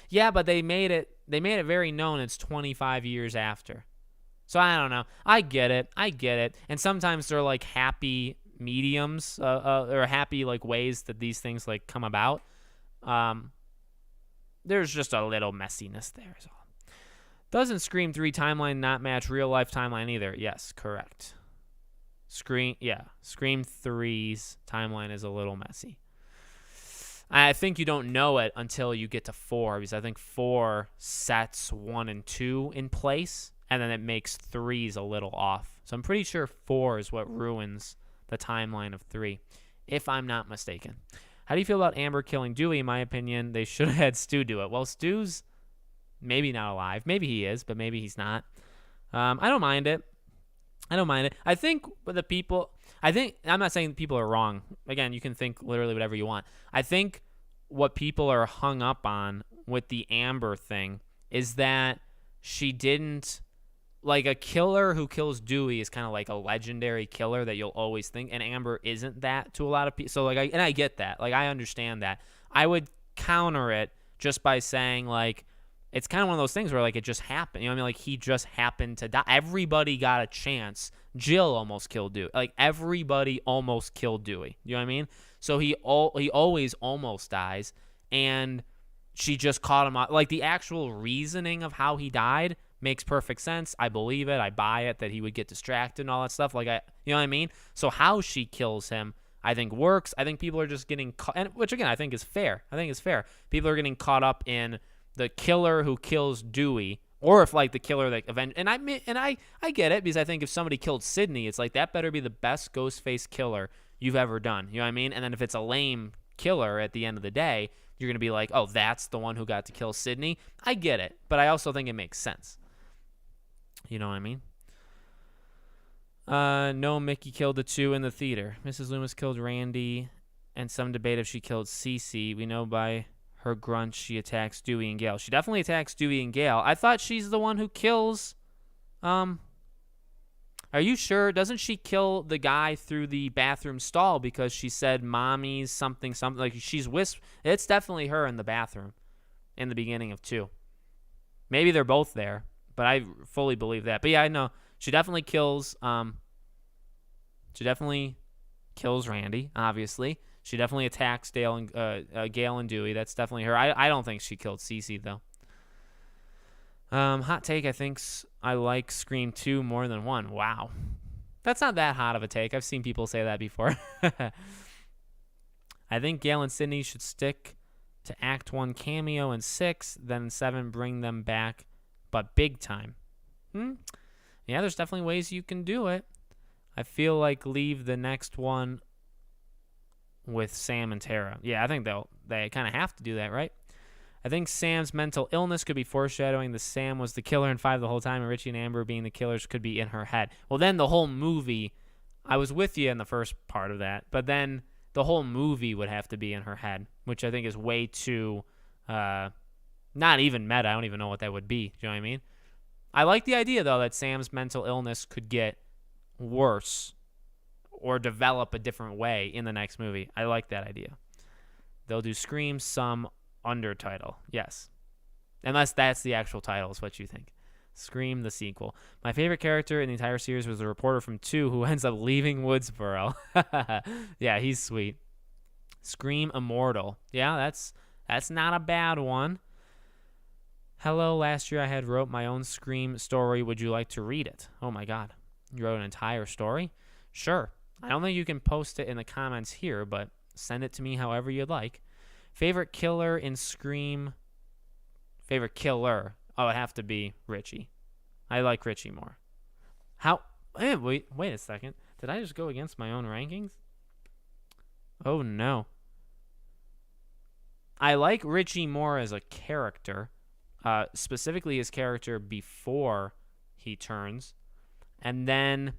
yeah, but they made it very known it's 25 years after. So I don't know. I get it. And sometimes they're like happy mediums or happy like ways that these things like come about. There's just a little messiness there is all. Doesn't Scream 3 timeline not match real life timeline either? Yes, correct. Scream 3's timeline is a little messy. I think you don't know it until you get to 4, because I think 4 sets 1 and 2 in place, and then it makes 3's a little off. So I'm pretty sure 4 is what ruins the timeline of 3, if I'm not mistaken. How do you feel about Amber killing Dewey? In my opinion, they should have had Stu do it. Well, Stu's maybe not alive. Maybe he is, but maybe he's not. I don't mind it. I think the people... I'm not saying people are wrong. Again, you can think literally whatever you want. I think what people are hung up on with the Amber thing is that she didn't... Like, a killer who kills Dewey is kind of like a legendary killer that you'll always think, and Amber isn't that to a lot of people. So, like, I get that. Like, I understand that. I would counter it just by saying, like, it's kind of one of those things where, like, it just happened. You know what I mean? Like, he just happened to die. Everybody got a chance. Jill almost killed Dewey. Like, everybody almost killed Dewey. You know what I mean? So he always almost dies, and she just caught him out. Like, the actual reasoning of how he died makes perfect sense. I believe it. I buy it that he would get distracted and all that stuff. Like, you know what I mean? So how she kills him, I think works. I think people are just getting caught, which again, I think is fair. People are getting caught up in the killer who kills Dewey, or if like the killer that I get it, because I think if somebody killed Sydney, it's like that better be the best Ghostface killer you've ever done. You know what I mean? And then if it's a lame killer at the end of the day, you're going to be like, oh, that's the one who got to kill Sydney. I get it, but I also think it makes sense. You know what I mean? No, Mickey killed the 2 in the theater. Mrs. Loomis killed Randy, and some debate if she killed Cece. We know by her grunt she attacks Dewey and Gale. She definitely attacks Dewey and Gale. I thought she's the one who kills... Are you sure? Doesn't she kill the guy through the bathroom stall because she said mommy's something? Like, she's It's definitely her in the bathroom in the beginning of 2. Maybe they're both there, but I fully believe that. But yeah, I know. She definitely kills... She definitely kills Randy, obviously. She definitely attacks Gale and Dewey. That's definitely her. I don't think she killed Cece, though. Hot take, I like Scream 2 more than 1. Wow. That's not that hot of a take. I've seen people say that before. I think Gale and Sydney should stick to Act 1 cameo in 6, then 7 bring them back, but big time. Yeah, there's definitely ways you can do it. I feel like leave the next one with Sam and Tara. Yeah, I think they kind of have to do that, right? I think Sam's mental illness could be foreshadowing that Sam was the killer in 5 the whole time, and Richie and Amber being the killers could be in her head. Well, then the whole movie, I was with you in the first part of that, but then the whole movie would have to be in her head, which I think is way too, not even meta. I don't even know what that would be. Do you know what I mean? I like the idea, though, that Sam's mental illness could get worse or develop a different way in the next movie. I like that idea. They'll do Scream some undertitle. Yes. Unless that's the actual title is what you think. Scream the sequel. My favorite character in the entire series was the reporter from 2 who ends up leaving Woodsboro. Yeah, he's sweet. Scream Immortal. Yeah, that's not a bad one. Hello, last year I had wrote my own Scream story. Would you like to read it? Oh my God. You wrote an entire story? Sure. I don't think you can post it in the comments here, but send it to me however you'd like. Favorite killer in Scream? Favorite killer? Oh, it'd have to be Richie. I like Richie more. How? Wait a second. Did I just go against my own rankings? Oh, no. I like Richie more as a character, specifically his character before he turns. And then,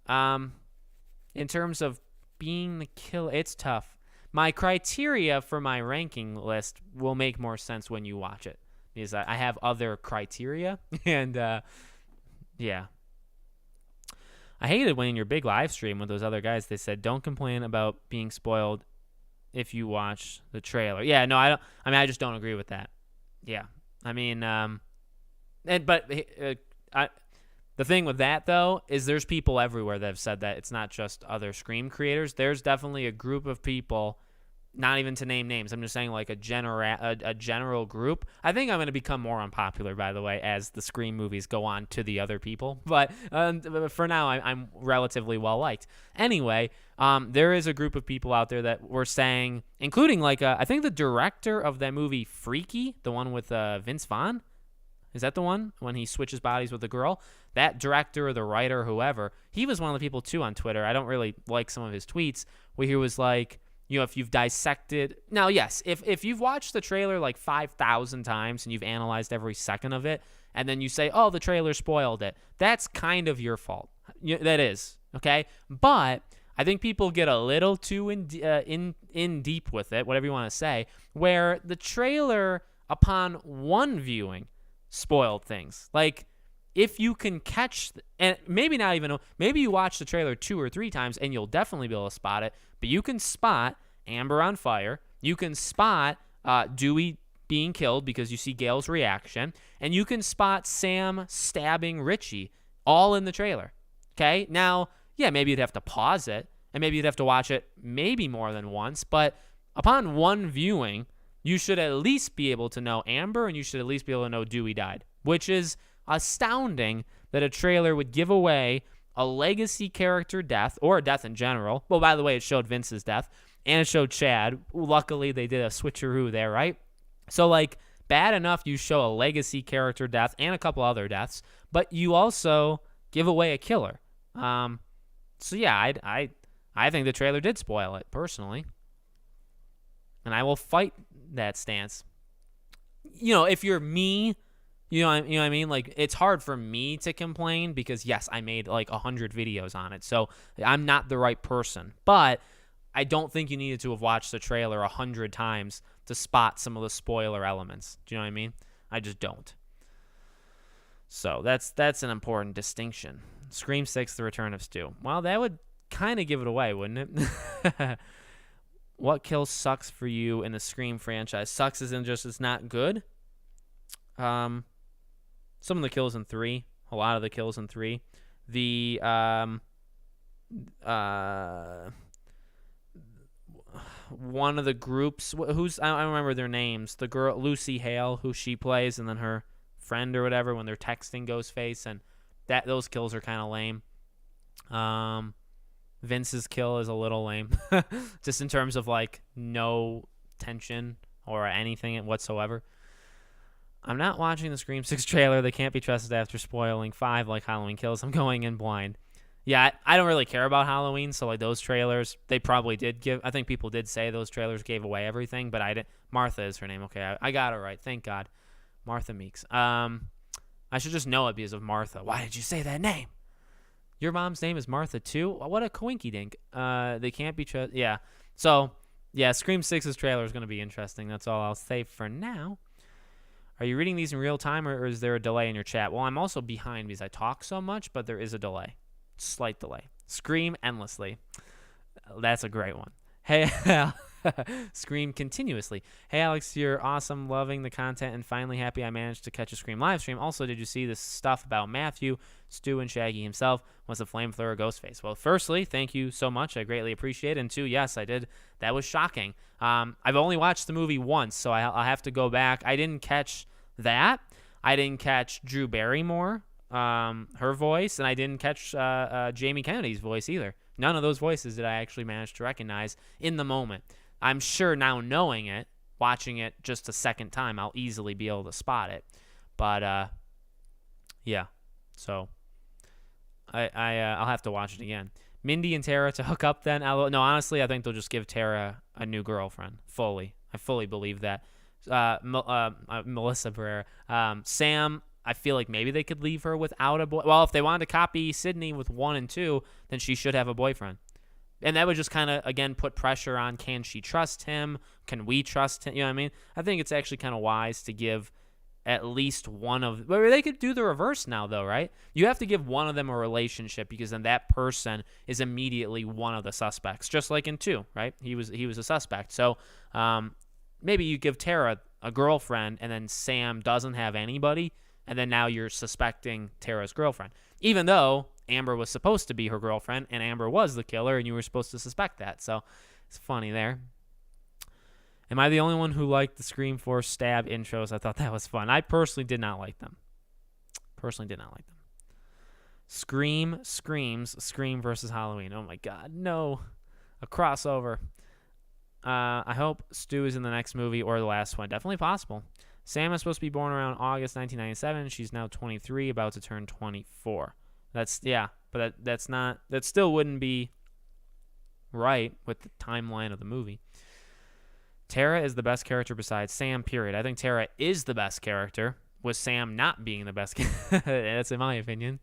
in terms of being the killer, it's tough. My criteria for my ranking list will make more sense when you watch it, because I have other criteria. And, yeah. I hated when in your big live stream with those other guys, they said, don't complain about being spoiled if you watch the trailer. Yeah, no, I don't. I mean, I just don't agree with that. Yeah, I mean, the thing with that though is there's people everywhere that have said that. It's not just other Scream creators. There's definitely a group of people. Not even to name names. I'm just saying like a general group. I think I'm going to become more unpopular, by the way, as the Scream movies go on to the other people. But for now, I'm relatively well liked. Anyway, there is a group of people out there that were saying, including like I think the director of that movie Freaky, the one with Vince Vaughn. Is that the one when he switches bodies with the girl? That director or the writer, whoever, he was one of the people too on Twitter. I don't really like some of his tweets where he was like, you know, if you've dissected... Now, yes, if you've watched the trailer like 5,000 times and you've analyzed every second of it, and then you say, oh, the trailer spoiled it, that's kind of your fault. That is, okay? But I think people get a little too in deep with it, whatever you want to say, where the trailer, upon one viewing, spoiled things. Like, if you can catch... And maybe not even... Maybe you watch the trailer 2 or 3 times and you'll definitely be able to spot it, but you can spot Amber on fire. You can spot Dewey being killed because you see Gail's reaction. And you can spot Sam stabbing Richie all in the trailer. Okay? Now, yeah, maybe you'd have to pause it. And maybe you'd have to watch it maybe more than once. But upon one viewing, you should at least be able to know Amber and you should at least be able to know Dewey died. Which is astounding that a trailer would give away a legacy character death, or a death in general. Well, by the way, it showed Vince's death, and it showed Chad. Luckily, they did a switcheroo there, right? So, like, bad enough you show a legacy character death and a couple other deaths, but you also give away a killer. So, yeah, I think the trailer did spoil it, personally. And I will fight that stance. You know, if you're me... You know what I mean? Like, it's hard for me to complain because, yes, I made like 100 videos on it. So I'm not the right person. But I don't think you needed to have watched the trailer 100 times to spot some of the spoiler elements. Do you know what I mean? I just don't. So that's an important distinction. Scream 6, The Return of Stu. Well, that would kind of give it away, wouldn't it? What kill sucks for you in the Scream franchise? Sucks isn't just it's not good. Some of the kills in 3, a lot of the kills in 3. The one of the groups who's I don't remember their names. The girl Lucy Hale, who she plays, and then her friend or whatever when they're texting Ghostface, and those kills are kind of lame. Vince's kill is a little lame, just in terms of like no tension or anything whatsoever. I'm not watching the Scream 6 trailer. They can't be trusted after spoiling 5 like Halloween Kills. I'm going in blind. Yeah, I don't really care about Halloween, so like those trailers, they probably did give... I think people did say those trailers gave away everything, but I didn't... Martha is her name. Okay, I got it right. Thank God. Martha Meeks. I should just know it because of Martha. Why did you say that name? Your mom's name is Martha too? What a coinky dink. They can't be trusted... Yeah. So, yeah, Scream 6's trailer is going to be interesting. That's all I'll say for now. Are you reading these in real time, or is there a delay in your chat? Well, I'm also behind because I talk so much, but there is a delay. Slight delay. Scream endlessly. That's a great one. Hey, Scream continuously. Hey, Alex, you're awesome, loving the content, and finally happy I managed to catch a Scream live stream. Also, did you see this stuff about Matthew, Stu, and Shaggy himself? Was a flamethrower Ghostface? Well, firstly, thank you so much. I greatly appreciate it. And two, yes, I did. That was shocking. I've only watched the movie once, so I'll have to go back. I didn't catch that. I didn't catch Drew Barrymore, her voice, and I didn't catch Jamie Kennedy's voice either. None of those voices did I actually manage to recognize in the moment. I'm sure now knowing it, watching it just a second time, I'll easily be able to spot it. But, yeah. So, I'll have to watch it again. Mindy and Tara to hook up then. No, honestly, I think they'll just give Tara a new girlfriend. I fully believe that. Melissa Barrera. Sam, I feel like maybe they could leave her without a boy. Well, if they wanted to copy Sydney with 1 and 2, then she should have a boyfriend. And that would just kind of, again, put pressure on, can she trust him? Can we trust him? You know what I mean? I think it's actually kind of wise to give at least one of, but they could do the reverse now though, right? You have to give one of them a relationship because then that person is immediately one of the suspects, just like in 2, right? He was a suspect. So maybe you give Tara a girlfriend and then Sam doesn't have anybody, and then now you're suspecting Tara's girlfriend, even though Amber was supposed to be her girlfriend and Amber was the killer and you were supposed to suspect that. So it's funny there. Am I the only one who liked the Scream 4 stab intros? I thought that was fun. I personally did not like them. Scream screams Scream versus Halloween. Oh my God, no. A crossover. I hope Stu is in the next movie or the last one. Definitely possible. Sam is supposed to be born around August 1997. She's now 23, about to turn 24. But that still wouldn't be right with the timeline of the movie. Tara is the best character besides Sam, period. I think Tara is the best character, with Sam not being the best. That's in my opinion.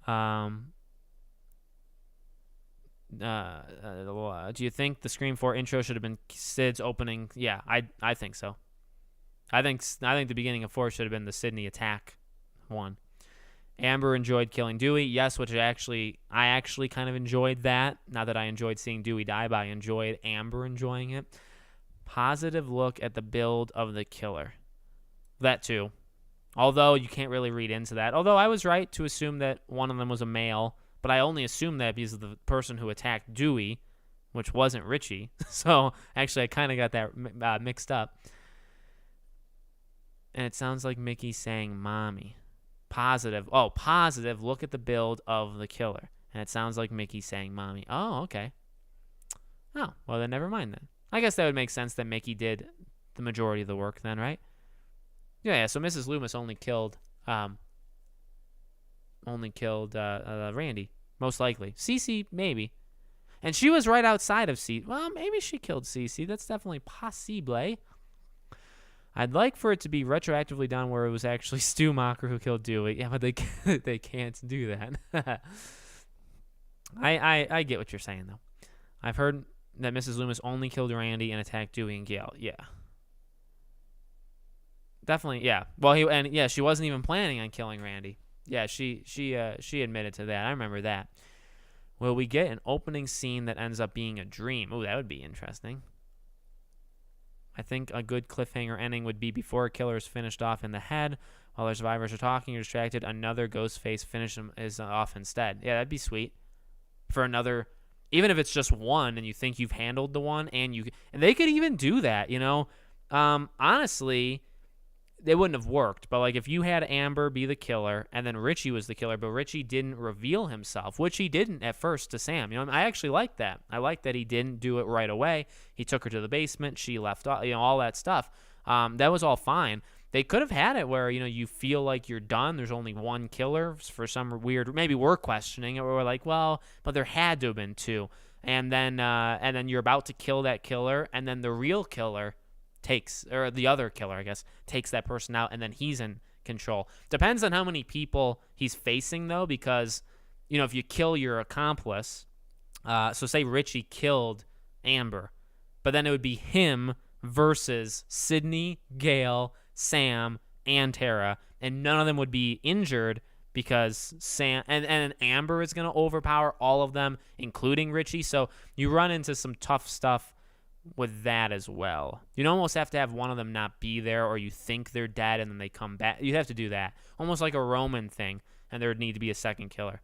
Do you think the Scream 4 intro should have been Sid's opening? Yeah, I think so. I think the beginning of 4 should have been the Sydney attack one. Amber enjoyed killing Dewey. Yes, which I actually kind of enjoyed that. Not that I enjoyed seeing Dewey die, but I enjoyed Amber enjoying it. Positive look at the build of the killer. That too. Although you can't really read into that. Although I was right to assume that one of them was a male, but I only assumed that because of the person who attacked Dewey, which wasn't Richie. So actually I kind of got that mixed up. And it sounds like Mickey saying mommy. Positive. Oh, positive. Look at the build of the killer. And it sounds like Mickey saying mommy. Oh, okay. Oh, well then never mind then. I guess that would make sense that Mickey did the majority of the work then, right? Yeah, so Mrs. Loomis only killed Randy, most likely. Cece, maybe. And she was right outside of Cece. Well, maybe she killed Cece. That's definitely possible. I'd like for it to be retroactively done where it was actually Stu Macher who killed Dewey. Yeah, but they can't do that. I get what you're saying, though. I've heard that Mrs. Loomis only killed Randy and attacked Dewey and Gail. Yeah. Definitely, yeah. Well, she wasn't even planning on killing Randy. Yeah, she admitted to that. I remember that. Will we get an opening scene that ends up being a dream? Oh, that would be interesting. I think a good cliffhanger ending would be before a killer is finished off in the head, while their survivors are talking or distracted, another Ghostface is off instead. Yeah, that'd be sweet. For another, even if it's just one and you think you've handled the one, and they could even do that, you know. Honestly, they wouldn't have worked, but like if you had Amber be the killer and then Richie was the killer, but Richie didn't reveal himself, which he didn't at first to Sam. You know, I actually like that. I like that he didn't do it right away. He took her to the basement. She left, all that stuff. That was all fine. They could have had it where, you feel like you're done. There's only one killer for some weird, maybe we're questioning it. Or we're like, well, but there had to have been two. And then you're about to kill that killer. And then the real killer the other killer, I guess, takes that person out, and then he's in control. Depends on how many people he's facing, though, because, if you kill your accomplice, so say Richie killed Amber, but then it would be him versus Sydney, Gail, Sam, and Tara, and none of them would be injured because Sam and Amber is going to overpower all of them, including Richie. So you run into some tough stuff with that as well. You'd almost have to have one of them not be there, or you think they're dead and then they come back. You'd have to do that. Almost like a Roman thing, and there would need to be a second killer.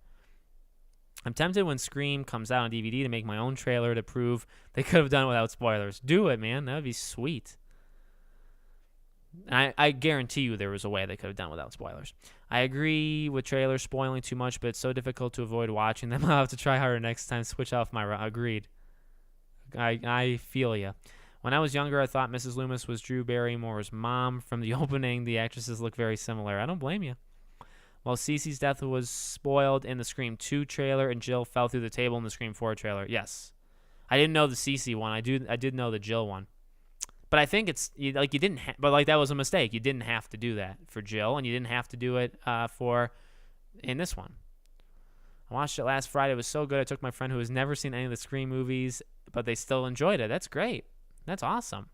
I'm tempted when Scream comes out on DVD to make my own trailer to prove they could have done it without spoilers. Do it, man. That would be sweet. I guarantee you there was a way they could have done it without spoilers. I agree with trailers spoiling too much, but it's so difficult to avoid watching them. I'll have to try harder next time. Switch off my... Agreed. I feel ya. When I was younger, I thought Mrs. Loomis was Drew Barrymore's mom. From the opening, the actresses look very similar. I don't blame you. While Cece's death was spoiled in the Scream 2 trailer and Jill fell through the table in the Scream 4 trailer. Yes. I didn't know the Cece one. I did know the Jill one. But I think it's like you didn't but like that was a mistake. You didn't have to do that for Jill, and you didn't have to do it for in this one. I watched it last Friday. It was so good. I took my friend who has never seen any of the Scream movies, but they still enjoyed it. That's great. That's awesome.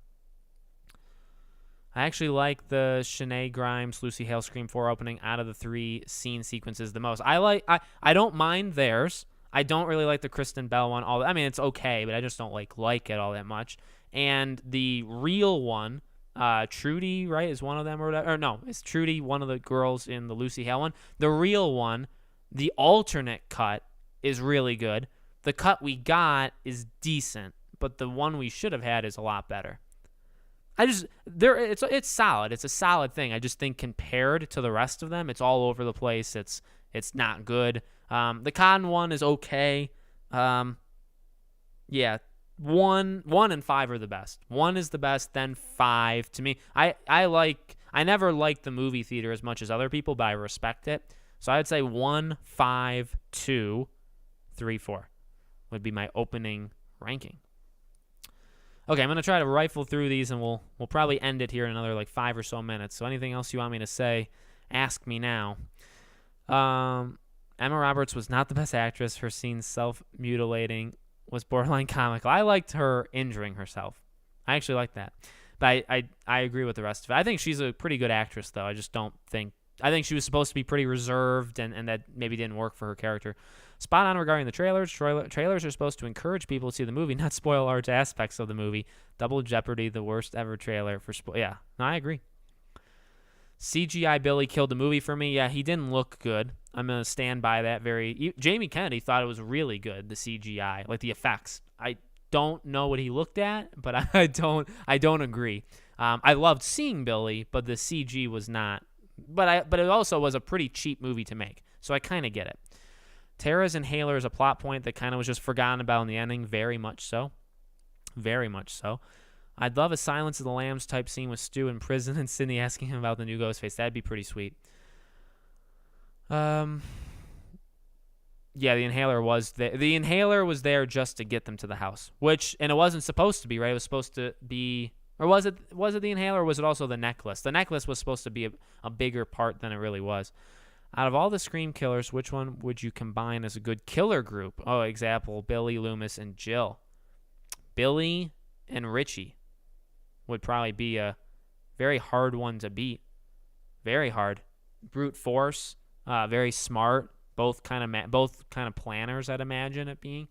I actually like the Shanae Grimes, Lucy Hale Scream 4 opening out of the 3 scene sequences the most. I don't mind theirs. I don't really like the Kristen Bell one. I mean, it's okay, but I just don't like it all that much. And the real one, Trudy, right, is one of them or whatever. Or no, it's Trudy, one of the girls in the Lucy Hale one. The real one, the alternate cut, is really good. The cut we got is decent, but the one we should have had is a lot better. It's solid. It's a solid thing. I just think compared to the rest of them, it's all over the place. It's not good. The Cotton one is okay. Yeah, 1 and 5 are the best. 1 is the best, then 5. To me, I never liked the movie theater as much as other people, but I respect it. So I would say 1, 5, 2, 3, 4 would be my opening ranking. Okay, I'm going to try to rifle through these, and we'll probably end it here in another 5 or so minutes. So anything else you want me to say, ask me now. Emma Roberts was not the best actress. Her scene self-mutilating was borderline comical. I liked her injuring herself. I actually like that. But I agree with the rest of it. I think she's a pretty good actress, though. I think she was supposed to be pretty reserved, and that maybe didn't work for her character. Spot on regarding the trailers. Trailers are supposed to encourage people to see the movie, not spoil large aspects of the movie. Double Jeopardy, the worst ever trailer for yeah, no, I agree. CGI Billy killed the movie for me. Yeah, he didn't look good. I'm going to stand by that. Jamie Kennedy thought it was really good, the CGI, like the effects. I don't know what he looked at, but I don't agree. I loved seeing Billy, but the CG was not. But it also was a pretty cheap movie to make, so I kind of get it. Tara's inhaler is a plot point that kind of was just forgotten about in the ending. Very much so. Very much so. I'd love a Silence of the Lambs type scene with Stu in prison and Sydney asking him about the new Ghostface. That'd be pretty sweet. Yeah, the inhaler was there. The inhaler was there just to get them to the house, and it wasn't supposed to be, right? It was supposed to be, or was it the inhaler, or was it also the necklace? The necklace was supposed to be a bigger part than it really was. Out of all the Scream killers, which one would you combine as a good killer group? Oh, example, Billy, Loomis, and Jill. Billy and Richie would probably be a very hard one to beat. Very hard. Brute force, very smart. Both kind of planners, I'd imagine it being.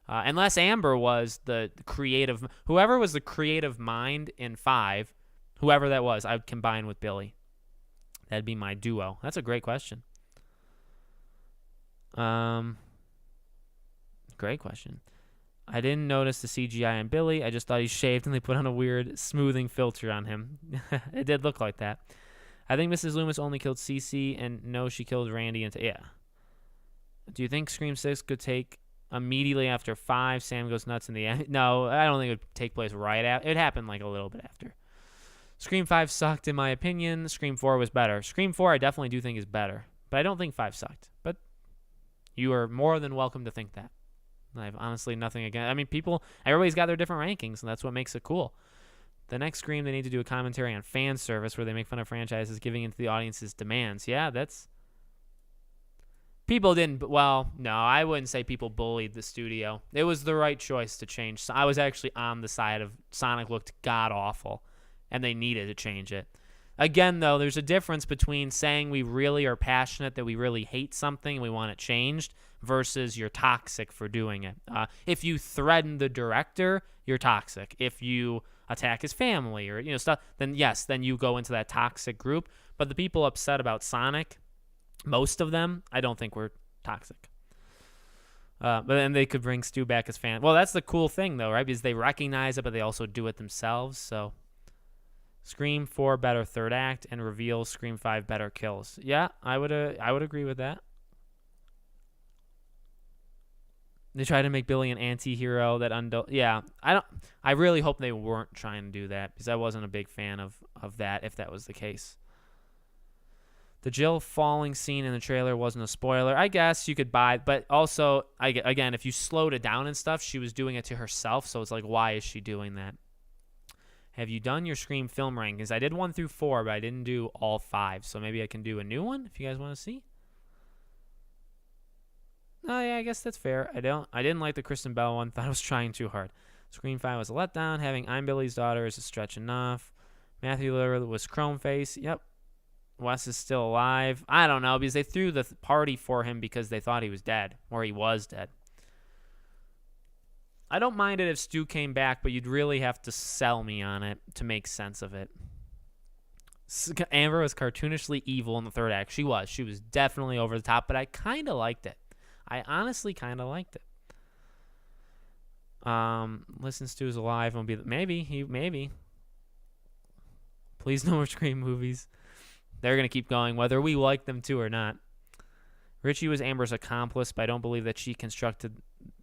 Unless Amber was the creative, whoever was the creative mind in 5, whoever that was, I would combine with Billy. That'd be my duo. That's a great question. Great question. I didn't notice the CGI on Billy. I just thought he shaved and they put on a weird smoothing filter on him. It did look like that. I think Mrs. Loomis only killed Cece, and no, she killed Randy. Yeah. Do you think Scream 6 could take immediately after 5? Sam goes nuts in the end. No, I don't think it would take place right after. It happened a little bit after. Scream 5 sucked, in my opinion. Scream 4 was better. Scream 4 I definitely do think is better, but I don't think 5 sucked. But you are more than welcome to think that. I have honestly nothing against. I mean, everybody's got their different rankings, and that's what makes it cool. The next Scream, they need to do a commentary on fan service where they make fun of franchises giving into the audience's demands. Yeah, that's... People didn't... Well, no, I wouldn't say people bullied the studio. It was the right choice to change. I was actually on the side of Sonic looked god-awful, and they needed to change it. Again, though, there's a difference between saying we really are passionate that we really hate something and we want it changed versus you're toxic for doing it. If you threaten the director, you're toxic. If you attack his family or stuff, then yes, then you go into that toxic group. But the people upset about Sonic, most of them, I don't think were toxic. But then they could bring Stu back as fan. Well, that's the cool thing, though, right? Because they recognize it, but they also do it themselves. So Scream 4 better third act and reveals. Scream 5 better kills. Yeah, I would agree with that. They try to make Billy an anti-hero yeah, I really hope they weren't trying to do that because I wasn't a big fan of that if that was the case. The Jill falling scene in the trailer wasn't a spoiler. I guess you could buy, but also, again, if you slowed it down and stuff, she was doing it to herself, so it's like, why is she doing that? Have you done your Scream film rankings? I did 1 through 4, but I didn't do all 5, so maybe I can do a new one if you guys want to see. Oh yeah, I guess that's fair. I didn't like the Kristen Bell one. Thought I was trying too hard. Scream 5 was a letdown. Having I'm Billy's daughter is a stretch enough. Matthew Lillard was Chromeface. Yep. Wes is still alive. I don't know, because they threw the party for him because they thought he was dead, or he was dead. I don't mind it if Stu came back, but you'd really have to sell me on it to make sense of it. Amber was cartoonishly evil in the third act. She was. She was definitely over the top, but I kind of liked it. I honestly kind of liked it. Listen, Stu's alive. Won't be maybe. Please no more Scream movies. They're gonna keep going whether we like them to or not. Richie was Amber's accomplice, but I don't believe that she constructed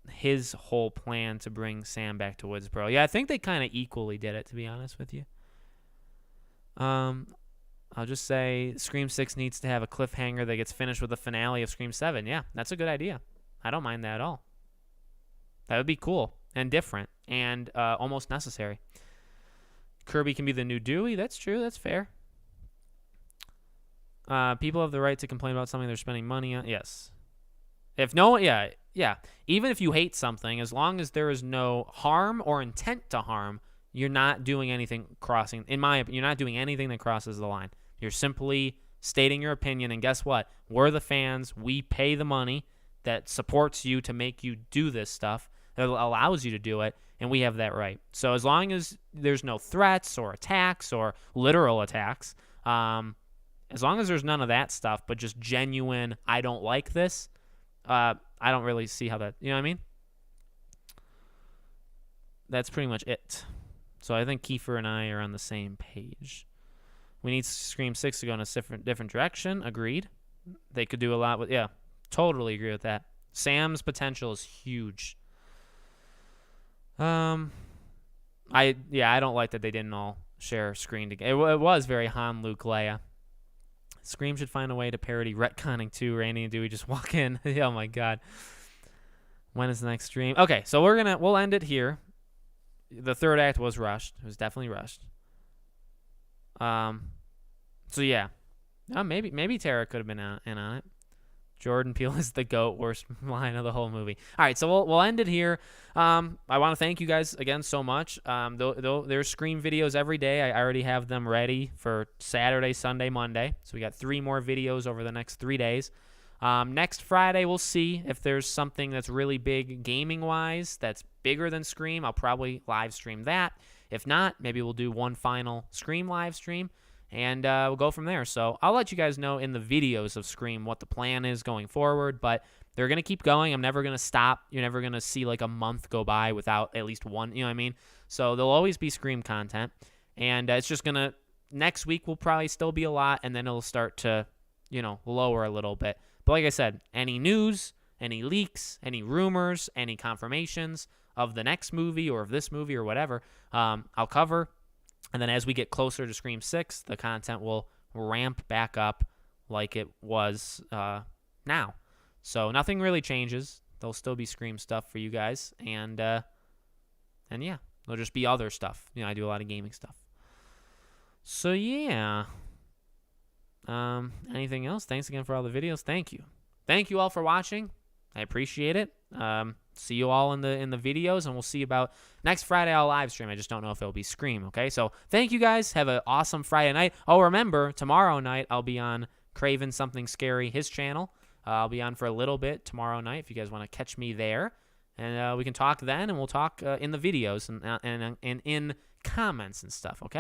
his whole plan to bring Sam back to Woodsboro. Yeah, I think they kind of equally did it, to be honest with you. I'll just say Scream 6 needs to have a cliffhanger that gets finished with the finale of Scream 7. Yeah, that's a good idea. I don't mind that at all. That would be cool and different and almost necessary. Kirby can be the new Dewey. That's true. That's fair. People have the right to complain about something they're spending money on. Yes. If no, yeah. Even if you hate something, as long as there is no harm or intent to harm, you're not doing anything crossing. In my opinion, you're not doing anything that crosses the line. You're simply stating your opinion, and guess what? We're the fans. We pay the money that supports you to make you do this stuff, that allows you to do it, and we have that right. So as long as there's no threats or attacks or literal attacks, as long as there's none of that stuff, but just genuine, I don't like this, I don't really see how that, you know what I mean? That's pretty much it. So I think Kiefer and I are on the same page. We need Scream 6 to go in a different direction. Agreed. They could do a lot with, yeah, totally agree with that. Sam's potential is huge. I don't like that they didn't all share screen together. It was very Han, Luke, Leia. Scream should find a way to parody retconning too. Randy and Dewey just walk in. Oh my god. When is the next stream? Okay, so we'll end it here. The third act was rushed. It was definitely rushed. So yeah. Maybe Tara could have been in on it. Jordan Peele is the GOAT, worst line of the whole movie. All right, so we'll end it here. I want to thank you guys again so much. There's Scream videos every day. I already have them ready for Saturday, Sunday, Monday. So we got 3 more videos over the next 3 days. Next Friday, we'll see if there's something that's really big gaming-wise that's bigger than Scream. I'll probably live stream that. If not, maybe we'll do one final Scream live stream. And we'll go from there. So I'll let you guys know in the videos of Scream what the plan is going forward. But they're going to keep going. I'm never going to stop. You're never going to see like a month go by without at least one. You know what I mean? So there'll always be Scream content. And it's just going to, next week will probably still be a lot. And then it'll start to, lower a little bit. But like I said, any news, any leaks, any rumors, any confirmations of the next movie or of this movie or whatever, I'll cover. And then as we get closer to Scream 6, the content will ramp back up like it was now. So nothing really changes. There'll still be Scream stuff for you guys. And yeah, there'll just be other stuff. I do a lot of gaming stuff. So yeah. Anything else? Thanks again for all the videos. Thank you. Thank you all for watching. I appreciate it. See you all in the videos, and we'll see about next Friday. I'll live stream. I just don't know if it'll be Scream. Okay, so thank you guys. Have an awesome Friday night. Oh, remember tomorrow night I'll be on Craven Something Scary, his channel. I'll be on for a little bit tomorrow night if you guys want to catch me there, and we can talk then, and we'll talk in the videos and in comments and stuff. Okay.